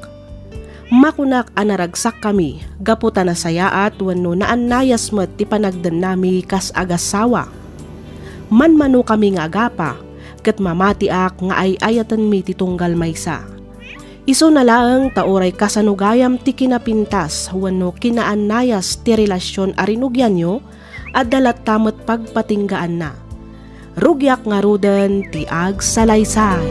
Makunak anaragsak kami, gaputa na sayaat wano naannayas met ti panagdan nami kas agasawa. Manmano kami nga agapa, kat mamatiak nga ay ayatan mi ti tunggal maysa. Iso na laeng taoray kasanugayam ti kinapintas wano kinaannayas ti relasyon arinugyan nyo at dalat tamat pagpatinggaan na. Rugyak nga ruden ti ag salaysay.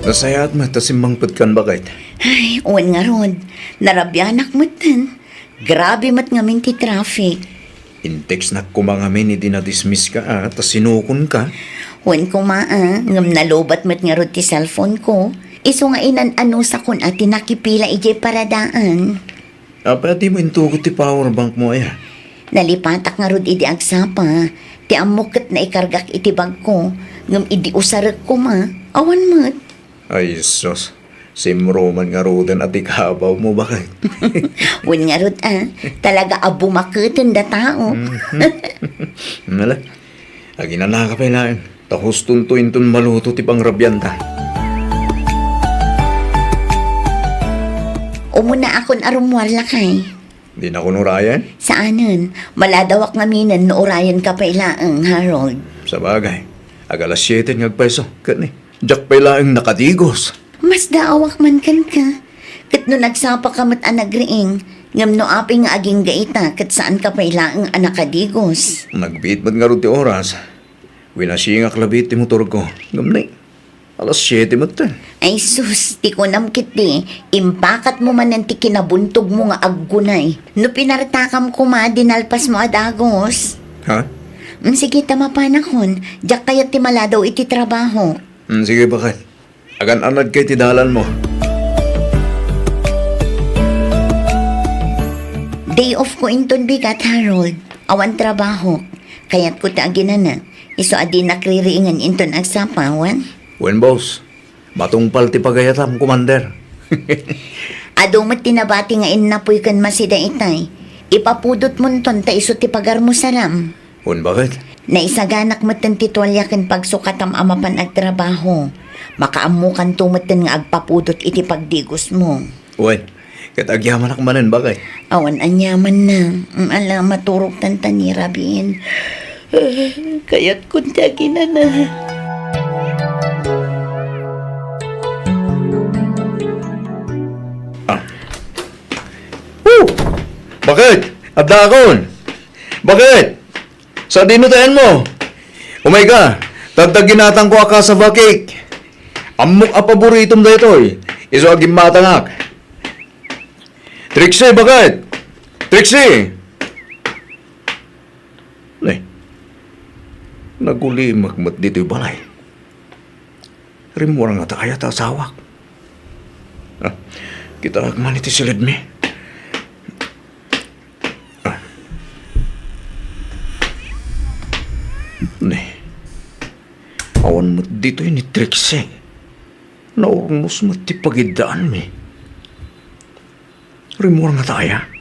Nasayat mo, tasimbang putkan bakit? Ay, uwan nga rod. Narabyanak mo tan. Grabe mat ngamin ti traffic. Intex na kumangamin iti na-dismiss ka tas sinukon ka. Uwan ko ngam nalobat mat nga rod ti cellphone ko. Iso nga inan-ano sa kun ati nakipila ijay paradaan. Di mo intugot ti powerbank mo ay. Nalipatak nga rod iti agsapa. Ti amuket na ikargak iti bag ko. Ngam idi usarek ko awan mat. Ay, sos. Simroman nga roden at ikabaw mo bakit? Wen nga rod talaga abo maketen da tao. Nala, agi na nakapailain. Tahos tuntuin tun maluto ti pangrabyanta. Umuna akon arumwar lakay. Di na ko nurayan? Saanan? Maladawak nga minan no orayan ka pailaang, Harold. Sa bagay, agalas 7 ngagpeso. Kani, jak pailaang nakadigos. Mas daawak man kan ka. Kat no nagsapa ka mat anagriing, ngam no api nga aging gaita, kat saan ka pailaang anakadigos. Nagbit mat nga ron ti oras. Winasingak labit ti motor ko. Ngam na, alas 7 mat ta. Ay sus, ti ko namkit di, impakat mo man ti kinabuntog mo nga aggunay. No pinartakam ko dinalpas mo adagos. Ha? Sige tama panahon, jak kayat ti maladaw iti trabaho. Sige bakit? Agan-anad kay ti dalan mo. Day off ko inton bigat, Harold. Awan trabaho. Kaya't ko taginan na. Iso adi nakririingan inton agsapawan. Wen boss, matungpal ti pagayatam, Commander. Ado mat tinabati nga innapoy kan masida itay. Ipapudot mo nton ta iso ti pagar mo salam. Wen bakit? Naisaganak matan ti tuwalya kan pagsukatam amapan agtrabaho. Makaamukan tumatan nga agpapudot iti pagdigos mo. Wen, katagyaman ak manen bakit? Awan anyaman na. Ala maturok tantan ni Rabin. Kaya't kuntagi na. Bakit? Abdakon! Bakit? Sa dinutayan mo? Umay ka, tagtaginatang ko aka sa bakik. Amok a paboritom da ito'y. Iso aging matangak. Trixie, bakit? Trixie! Nay, naguli magmat dito'y balay. Rimura nga ta kaya ta asawak. Kita agman iti silid mi. Nay, awan mat dito'y ni Trixie. Naurnos mat ti pagidaan mi. Rimura nga ta kaya.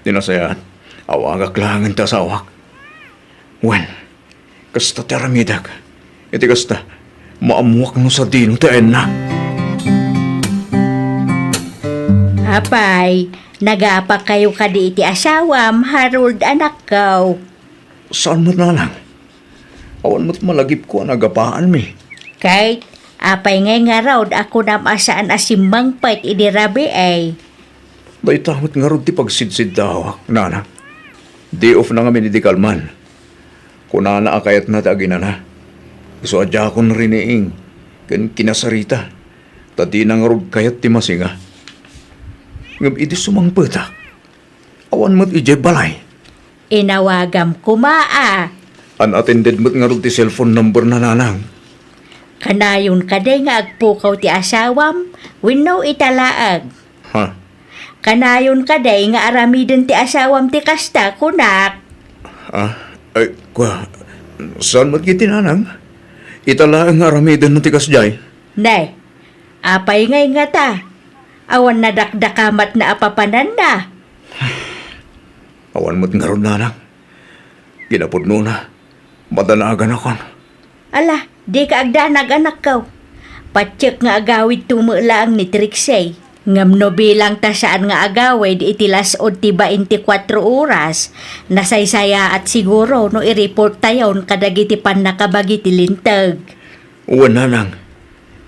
Dinasayaan. Awagak langan ta sawak. Wen, kasta teramidag. Iti kasta, maamuak no sa dino taen na. Apay, nagapa kayo kadi iti asawam, Harold anak ko. Saan mo't nalang? Awan mo't malagip ko ang agapaan mi. Kahit, apay ngay nga raw, ako namasaan asimbang pait idirabi ay. Day tamot nga ron ti pagsidsid dawak, nana. Day off na kami ni Dikalman. Kunana akayat na tagina na. Gusto adya akong riniing. Kinasarita. Tadi nang rog kayat ti masinga. Ngam iti sumangpetak. Awan mo't ije balay. Inawagam kumaa. Unattended mo't nga rog ti cellphone number na nanang. Kanayon kaday nga agpukaw ti asawam, winno italaag. Ha? Kanayon kaday nga aramiden ti asawam ti kasta kunak. Ay, saan mo't kiti nanang? Itala ang aramidan na tikas jay. Nay, apay ngay nga ta. Awan na dakdakamat na apapanan na. Awan mo't nga ron nanang. Ginapod na. Madanagan ako. Ala, di ka agdanag anak ko. Patsyak nga agawid tumulaang ni Trixie. Ngam no bilang ta saan nga agawid itilas o ti 24 oras. Nasaysaya at siguro no i-report tayon kadagiti pan nakabagi ti lintag. Uwan nanang.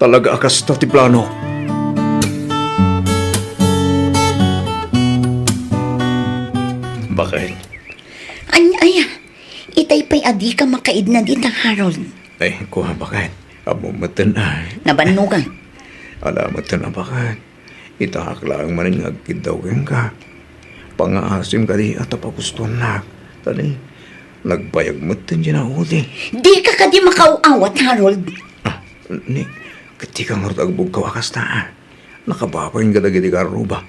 Talaga akas ta ti plano. Bakit? Ay, itay pa'y adi ka makaid na din ng Harold. Ay, kuha bakit? Amo matan ay. Nabanugan. Alamatan na bakit? Itahak lang manin nga agkidawin ka. Pangaasim ka di at apagustuhan na. Tani, nagbayag matan dyan ako di. Di ka kadi makauawat, Harold. Ni, kati kang agbog kawakas na. Nakababayin ka dagiti karuba.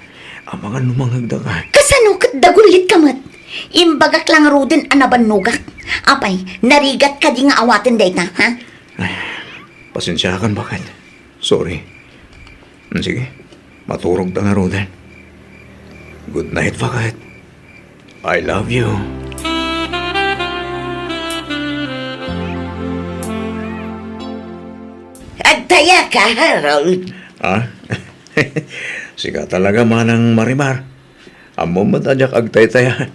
Ang mga numangagda ka. Kasano kat dagulit ka mat? Imbagak lang rudin anabanugak. Apay, narigat ka di nga awatin day ta, ha? Ay, pasensyakan bakit? Sorry. Sige, maturog na nga Roden. Good night, bakit? I love you. Agtaya ka, Harold. Siga talaga manang marimar. Amo matadyak agtay-taya.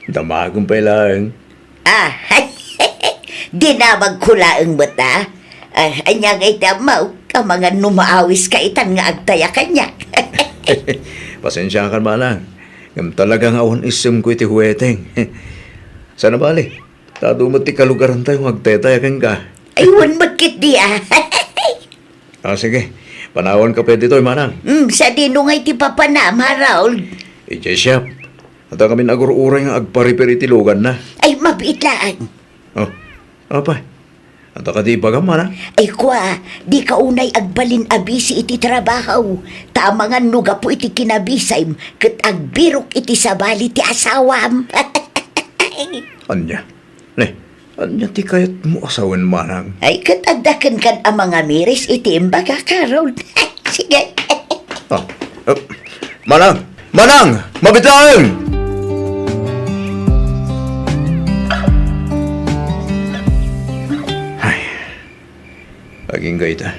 Damagong pa lang. Dinabag ko laang mata. Anya ngay tamaw, ka mga numaawis ka itan nga agtaya kanya. Pasensya ka manang. Ngam talagang awan isim ko iti huweteng. Sana bali? Tadumot ti kalugaran tayo agtay-taya kang ka. Aywan magkit di Sige. Panawan ka pwede to'y manang. Sa dinungay ti papanam, Harold. Ije siyap. At kami nagururay nga agparipir itilugan na. Ay, mabitlaan. Apa? At ka di baga manang? Ay, kwa, di ka unay agbalin abisi iti trabaho. Tamangan nuga po iti kinabisay, kat agbirok iti sabali ti asawam. Anya? Anya ti kayat mo asawan manang? Ay, kat agdakan kan ang mga miris iti imbaga, Harold. Sige. Manang! Manang! Mabitaan! Ay, aging gayta.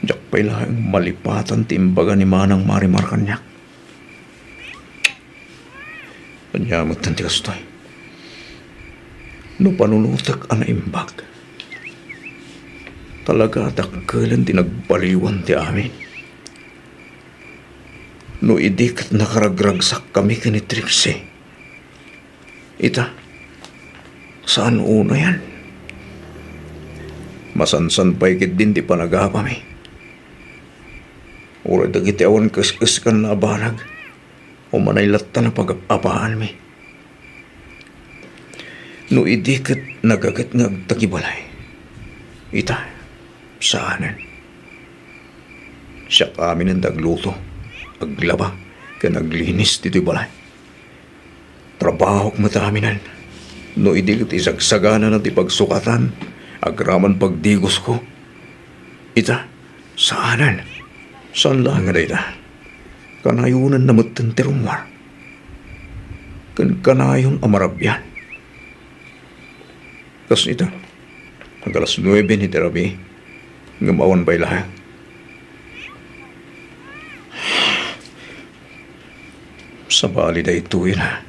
Diyak pa'y lahang malipatan timbaga ni Manang Marimar kanyak. Kanyamot ng tikastoy. No panunutak ana imbag. Talaga dakkelan tinagbaliwan ti amin. No idik nakaragragsak kami kani Trixie. Ita, saan una yan? Masansan pa'y kit din di pa nagapami. Ura dagiti awan kas-kas kan na abanag. Humanay lata na pag-apaan mi. No idikit nagagat nga tagibalay. Ita, saanan. Siya kami ng dagluto, aglaba, ka naglinis dito'y balay. Trabaho mataminan. No idikit isagsagana na ti pagsukatan, agraman pagdigos ko. Ita, saanan. Saan lang nga ita? Kanayunan na matantirumwar. Kanayon amarabyan. Kas ita, ang alas 9 ni Terabi, ngamawan ba'y lahat. Sa bali da ito na.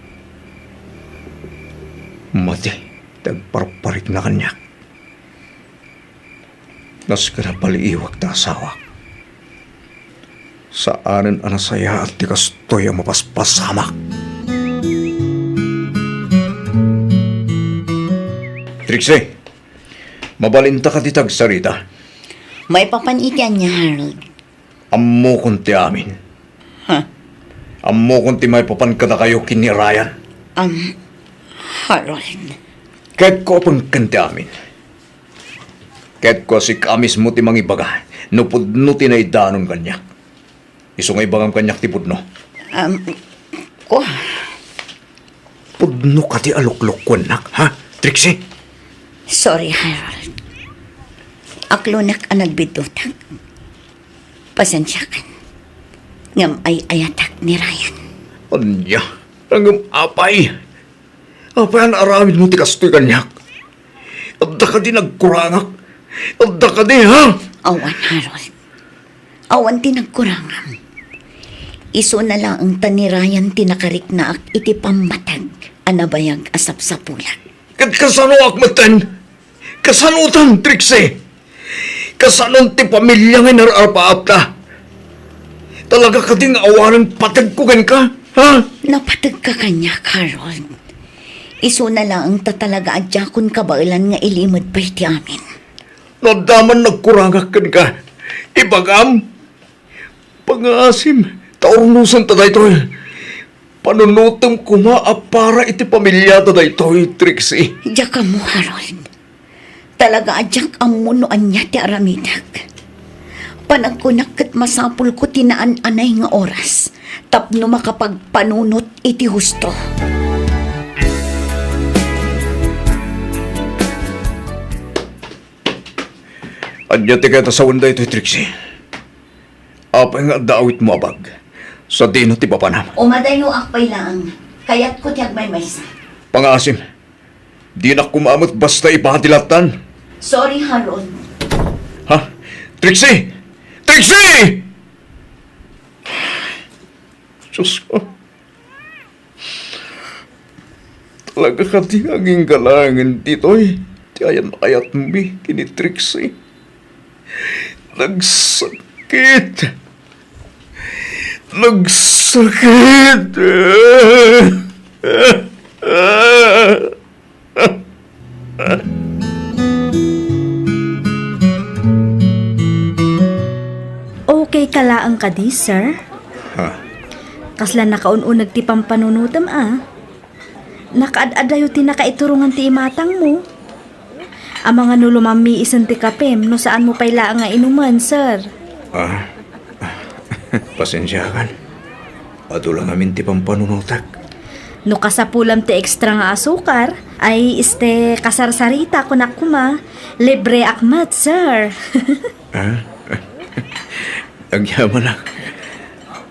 Mati, tagparparik na kanyak. Nas ka na paliiwag na asawa. Saanan anasaya at tikastoy ang mapaspasamak. Trixie, mabalinta ka titag sarita. May papanigan niya, Harold. Ammo kunti amin. Ha? Ammo kunti may papan ka na kayo kini Ryan. Harold. Kahit ko pang kanti amin. Kahit ko si kamis mo ti mangibaga, nupudno ti na idanon kanyak. Iso nga ibagam kanyak ti pudno. Ko. Pudno ka ti aluklok ko, nak, ha? Trixie? Sorry, Harold. Aklunak ang nagbidutag. Pasensya ka. Ngam ay ayatak ni Ryan. Anya, hanggang apay. Apay ang aramin mo ti kastoy kanyak. Adda ka di nagkurangak. Adda ka di, ha? Awan, Harold. Awan tinagkurangan. Iso na lang ang tanirayan tinakarik na ak iti pamatag anabayag asap sa pulat. Kasano akmatan? Kasanutan, Trixie? Kasanon ti pamilya nga nararpaapta? Talaga ka din awanan patagkugan ka, ha? Napatag ka kanya, Harold. Iso na lang ang tatalaga adjakon kabailan nga ilimod pa iti amin. Nadaman nagkurangak ka. Ibagam. Pangasim. Taurnusan ta daytoy. Panunutom kumaa para iti pamilya ta daytoy, Trixie. Diyak ka mo, Harold. Talaga adyak ang munoan niya ti aramidag. Panagkunak kat masapul ko tinaan-anay nga oras. Tapno makapagpanunot iti husto. Anya ti kaya sa wanda ito, Trixie. Apa nga daawit mo abag? Sa dino ti papanam. Umadayo akpay lang. Kaya't ko tiyag may maysa. Pangasim, di na kumamot basta ipahatilatan. Sorry, Harold. Ha? Trixie! Trixie! Diyos ko. Talaga ka di aging galangan dito'y. Di ayan makayat mo kini Trixie. Nagsakit. Nagsakit. Okay ka laang ka di, sir? Ha? Kasla nakaununag ti pampanunutam, Nakaad-adayo ti nakaiturungan ti imatang mo. Ang mga nulumami isan ti kapem, no saan mo pa'y laang nga inuman, sir? Pasensya kan. Ato lang amin ti pampanunutak. No kasapulam ti ekstra nga asukar, ay kasarsarita kunak kuma, libre akmat, sir. Agyaman lang.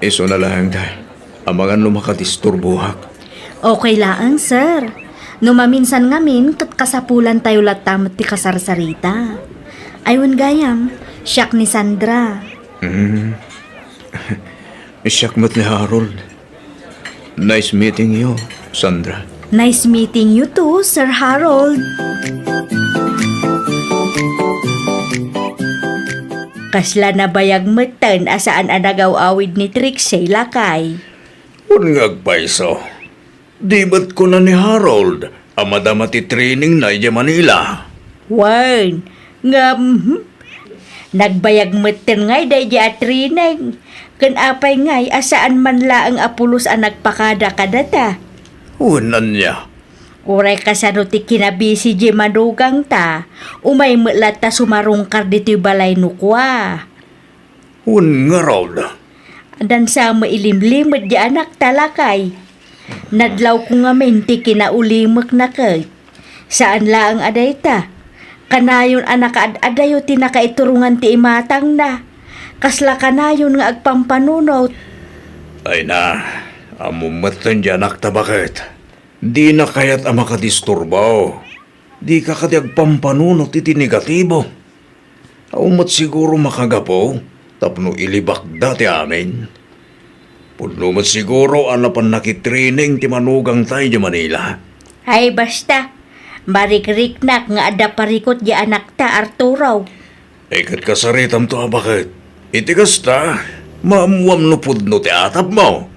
Iso na lang dahil. Amangan lumakadisturbuhak. Okay laang, sir. No maminsan ngamin, kat kasapulan tayo latamot ti kasarsarita. Ayun gayam, siyak ni Sandra. Siyakmat ni Harold. Nice meeting you, Sandra. Nice meeting you too, Sir Harold. Kasla na bayag matan asaan anagaw-awid ni Trixie lakay. Ngagpaiso. Di ba't ko na ni Harold ang madamati training na iya Manila? Wan, nga, nagbayag matan nga day di at training. Kan apay ngay asaan man laang apulos ang nagpakada kadata. Unan niya. Uray kasano ti kinabisi di madugang ta. Umay mulat ta sumarungkar dito'y balay nukwa. Un nga raw na. Dan sa mailimlimod di anak talakay. Nadlaw ko nga menti kinaulimak na kay. Saan laang aday ta? Kanayon anak adayo tinakaiturungan ti imatang na. Kasla kanayon nga agpampanunaw. Ay na, amumatan dyan anak bakit? Di na kaya't ama ka disturbaw. Di ka katiag pampanunot iti negatibo. Aumat siguro makagapo, tapno ilibak dati amin. Punumat siguro anapan nakitrining ti manugang tayo di Manila. Ay basta, marik-riknak nga ada parikot di anak ta Arturaw. Ikat kasaritam to bakit? Itigas ta, maamuam no pudno ti atap mo.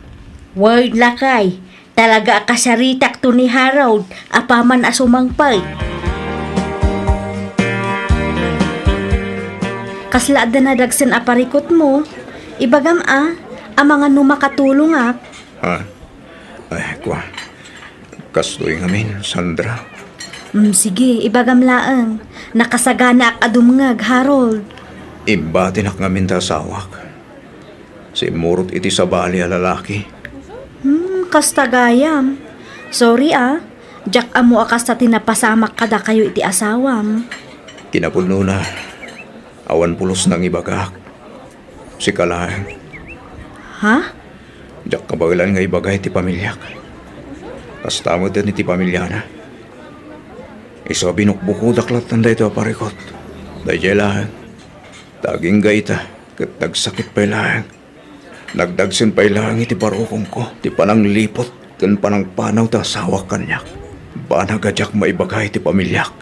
Word lakay, talaga kasaritak to ni Harold, apaman asumangpay. Kasla da nadagsan aparikot mo, ibagam ang mga numakatulong Ha? Ay, kwa. Kastoy ngamin, Sandra. Sige, ibagam laang. Nakasagana ak adumngag, Harold. Imbati nak ngamin ta sawak. Si Murot iti sa bali a lalaki. Kastagayam. Sorry Jack amo akas ta tinapasamak kada kayo iti asawam. Kinapuno na. Awan pulos nang ibagak. Si Kalang. Ha? Jak kabagalan nga ibagay ti pamilyak. Kastamod din iti pamilyana. Iso binukbukudak latan da ito aparikot. Dahil lang. Taging gaita. Kat nagsakit pa lang. Nagdagsin pa lang iti barukong ko. Ti panang lipot. Kan panang panaw ta sawak kanyak. Banagajak maibagay ti pamilyak.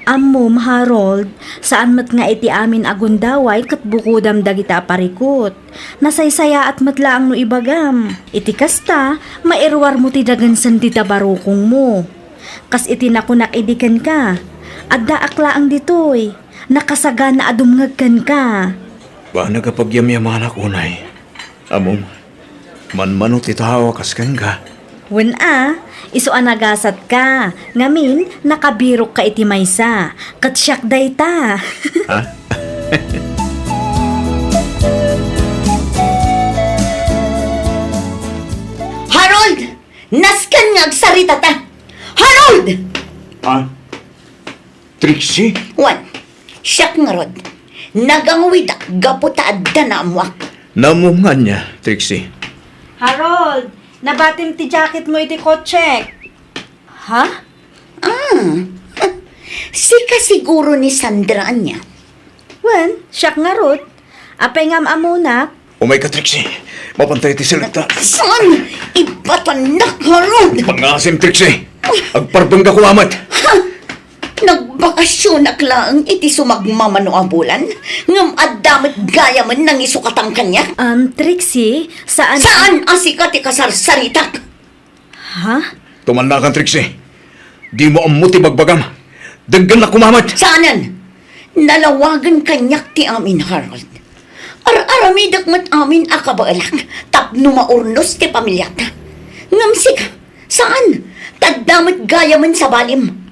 Ammom, Harold, saan mat nga iti amin agundaway kat bukudam dagita parikot. Nasaysaya at matlaang no ibagam. Iti kasta, mairwar mo ti dagansan ti tabarukong mo. Kas iti nakunak idikan ka. Adda aklaang ditoy. Nakasagana adumngagkan ka. Ba nagapagyamyaman ako, Nay? Among, manmano ti tawa kaskan ka. Wen iso anagasat ka. Ngamin, nakabirok ka iti maysa. Katsyak day ta. Ha? Harold! Naskan nga agsarita ta! Harold! Ha? Trixie? Wan, siyak nga rod. Nagangwida, gaputa adda na amuak. Namungan niya, Trixie. Harold, nabatim ti jacket mo iti kotsek. Ha? Sika siguro ni Sandra niya. Wen, siyak nga rod. Apay ngam amunak. Umay ka, Trixie. Mapantay ti silagta. Saan? Ipatanak, Harold! Pangasim, Trixie. Agpardong ka kumamat. Nagbakasyon aklaang iti sumagmamano abulan. Ngam adamit gaya man nang isukatang kanya. Trixie, saan... Saan asika ti kasarsaritak? Ha? Tumandakan, Trixie. Di mo amuti magbagam. Daggan na kumamat. Saanan? Nalawagan kanyak ti amin, Harold. Aramidak mat amin akabaalak. Tapno maurnos ti pamilyata. Ngam sika, saan? Tadamit gaya man sa balim.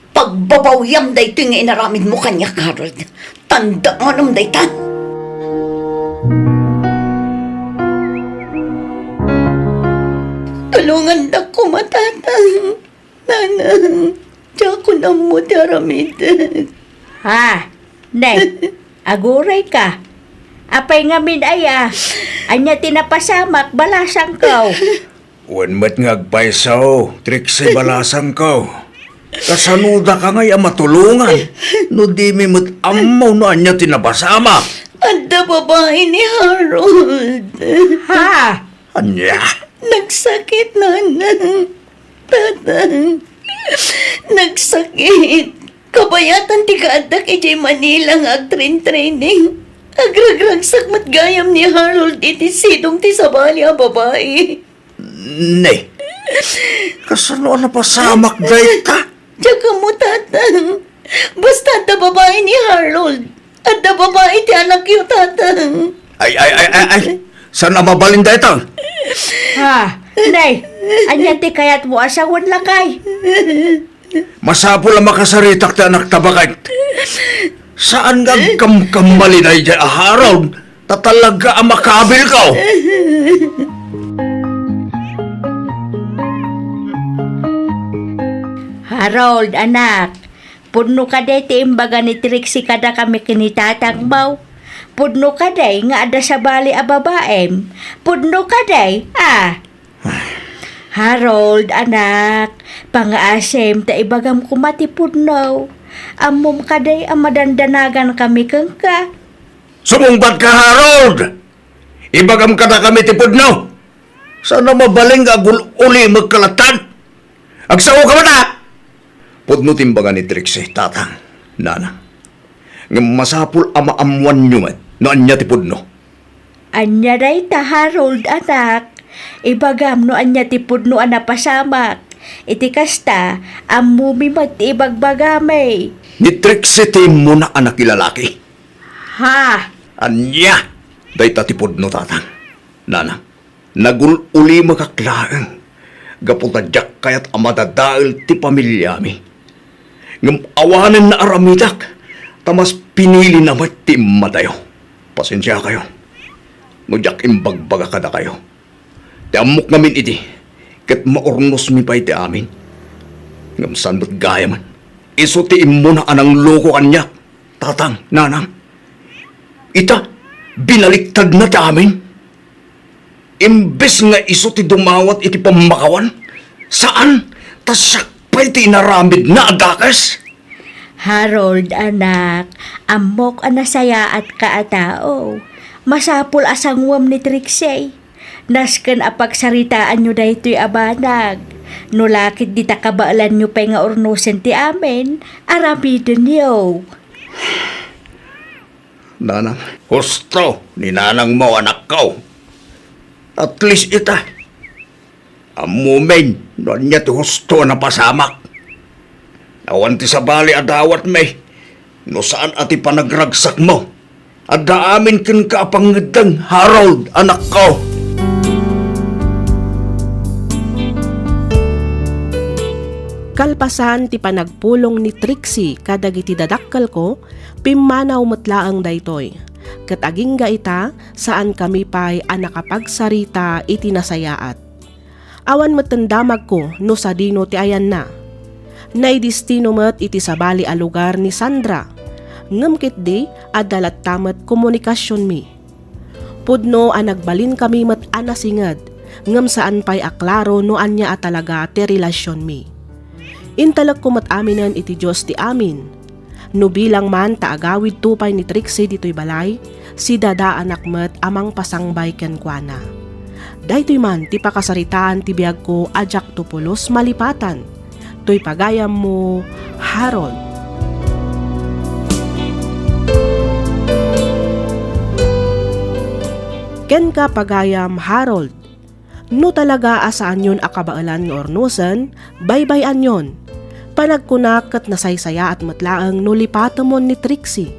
Pagbabawyam da ito nga inaramid mo kanyak, Harold. Tandaan da ito. Tulungan da ko matatang. Nanang, diya ko na mo daramid. Ha? Nay, aguray ka. Apay nga midaya. Anya tinapasamak, balasang kaw. Wan mat ngagpaisaw, Trixie balasang ko. Kasanuda ka ngay matulungan. No di mi mat amaw no anya tinapasama. Anda babae ni Harold. Ha? Anya? Nagsakit, nanang. Tatang. Nagsakit. Kabayatan ti kaadak ijay Manila nga agtrain-training. Agragragsak mat gayam ni Harold iti sidong ti sabali a babae. Nay, kasano na pasamak day ka? Tsaka mo, tatang. Basta da babae ni Harold. At da babae ti anak yu, tatang. Ay. Saan na mabalin da itang? Ha, nay, anya ti kayat mo asawan lakay. Masapol ang makasaritak ta anak tabakay. Saan nga kamkamali na dyan, Harold? Tatalaga ang makabil ka. Harold, anak, pudno ka day ti imbaga ni Trixie kada kami kinitatang baw. Pudno ka day nga ada sa bali a babaem. Pudno ka day, Harold, anak, pangaasem ta ibagam kumati pudno. Amom ka day ang madandanagan kami kang ka. Sumungbat ka, Harold! Ibagam ka na kami tipod no. Sana mabaling ka uli magkalatan. Agsaw ka ba na? Pudno timbaga ni Trixie, tatang, nana. Nga masapul ama amuan nyo man, no anya tipod no. Anya day ta, Harold, anak. Ibagam no anya tipod no anapasamak. Iti kasta, amumi mag-ibagbagamay. Ni Trixie tim mo na anak ilalaki. Ha? Anya! Day tatipod no, tatang. Nana, nagululi makaklaang. Gaputadyak kayat amadadail ti pamilya mi. Ngam awanan na aramidak. Tamas pinili na ti matayo. Pasensya kayo. Ngudyak imbagbaga kada kayo. Ti amok namin iti. Kat maornos mi pa iti amin. Ngam saan ba't gaya man. Isutiin mo na anang loko kanya. Tatang, nanang. Ita, binaliktad na ti amin. Imbes nga isuti dumawat iti pamakawan. Saan? Tasyakpay ti inaramid na adakas. Harold, anak, amok anasaya at kaatao. Masapul asangwam ni Trixie. Nasken apagsaritaan nyo daytoy abanag. No lakit di takabaalan nyo pa nga ornosen ti amin, aramidin niyo. Nanang, husto ni nanang mo anak ko. At least ita. Amumen, noon niya ti husto na pasamak. Awan ti sabali adawat may. No saan ati panagragsak mo. Adda amin kin kaapangidang Harold, anak ko. Kalpasan ti panagpulong ni Trixie kadagiti dadakkal ko, pimanaw metlaang daytoy. Ket agingga ita saan kami pay a nakapagsarita iti nasayaat. Awan matendamag ko no sa dino ti ayan na. Naidistino met iti sabali a lugar ni Sandra. Ngemkit di adalat tamet komunikasyon mi. Pudno a nagbalin kami met anasinged, ngem saan pay aklaro no anya a talaga ti relasyon mi. Intalag ko mataminan iti Diyos ti amin. No bilang man taagawid tupay ni Trixie dito'y balay, si dada anak met amang pasangbay kenkwana. Daytoy man ti pakasaritaan ti biag ko ajak tupulos malipatan. To'y pagayam mo, Harold. Ken ka pagayam, Harold. No talaga asaan yun akabaalan ng ornusan, baybayan yon. Panagkunak kat nasaysaya at matlaang no lipatamon ni Trixie.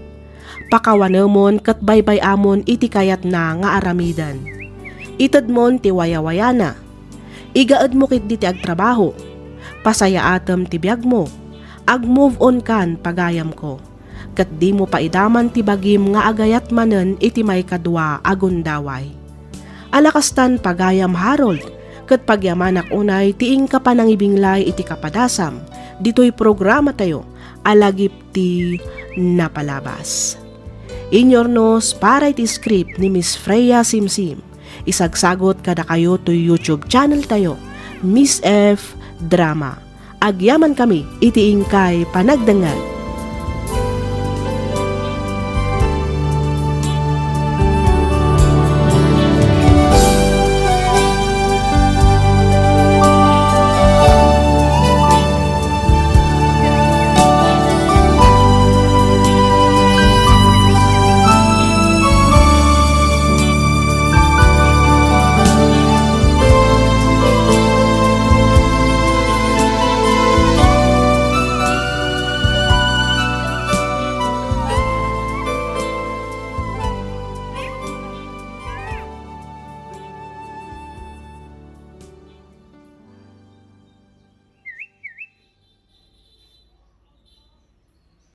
Pakawanamon kat baybay amon iti kayat na nga aramidan. Itad mon ti wayawayana. Igaad mo kit di ti agtrabaho. Pasaya atam ti biag mo. Ag move on kan pagayam ko. Kat di mo paidaman ti bagim nga agayat manen iti may kadwa agundaway. Alakastan pagayam, Harold. Kat pagyamanak unay tiing ka panangibinglay iti kapadasam. Dito'y programa tayo, alagip ti napalabas. Inyornos para iti script ni Miss Freya Simsim. Isagsagot kada kayo to YouTube channel tayo, Miss F Drama. Agyaman kami iti ingkay panagdangag.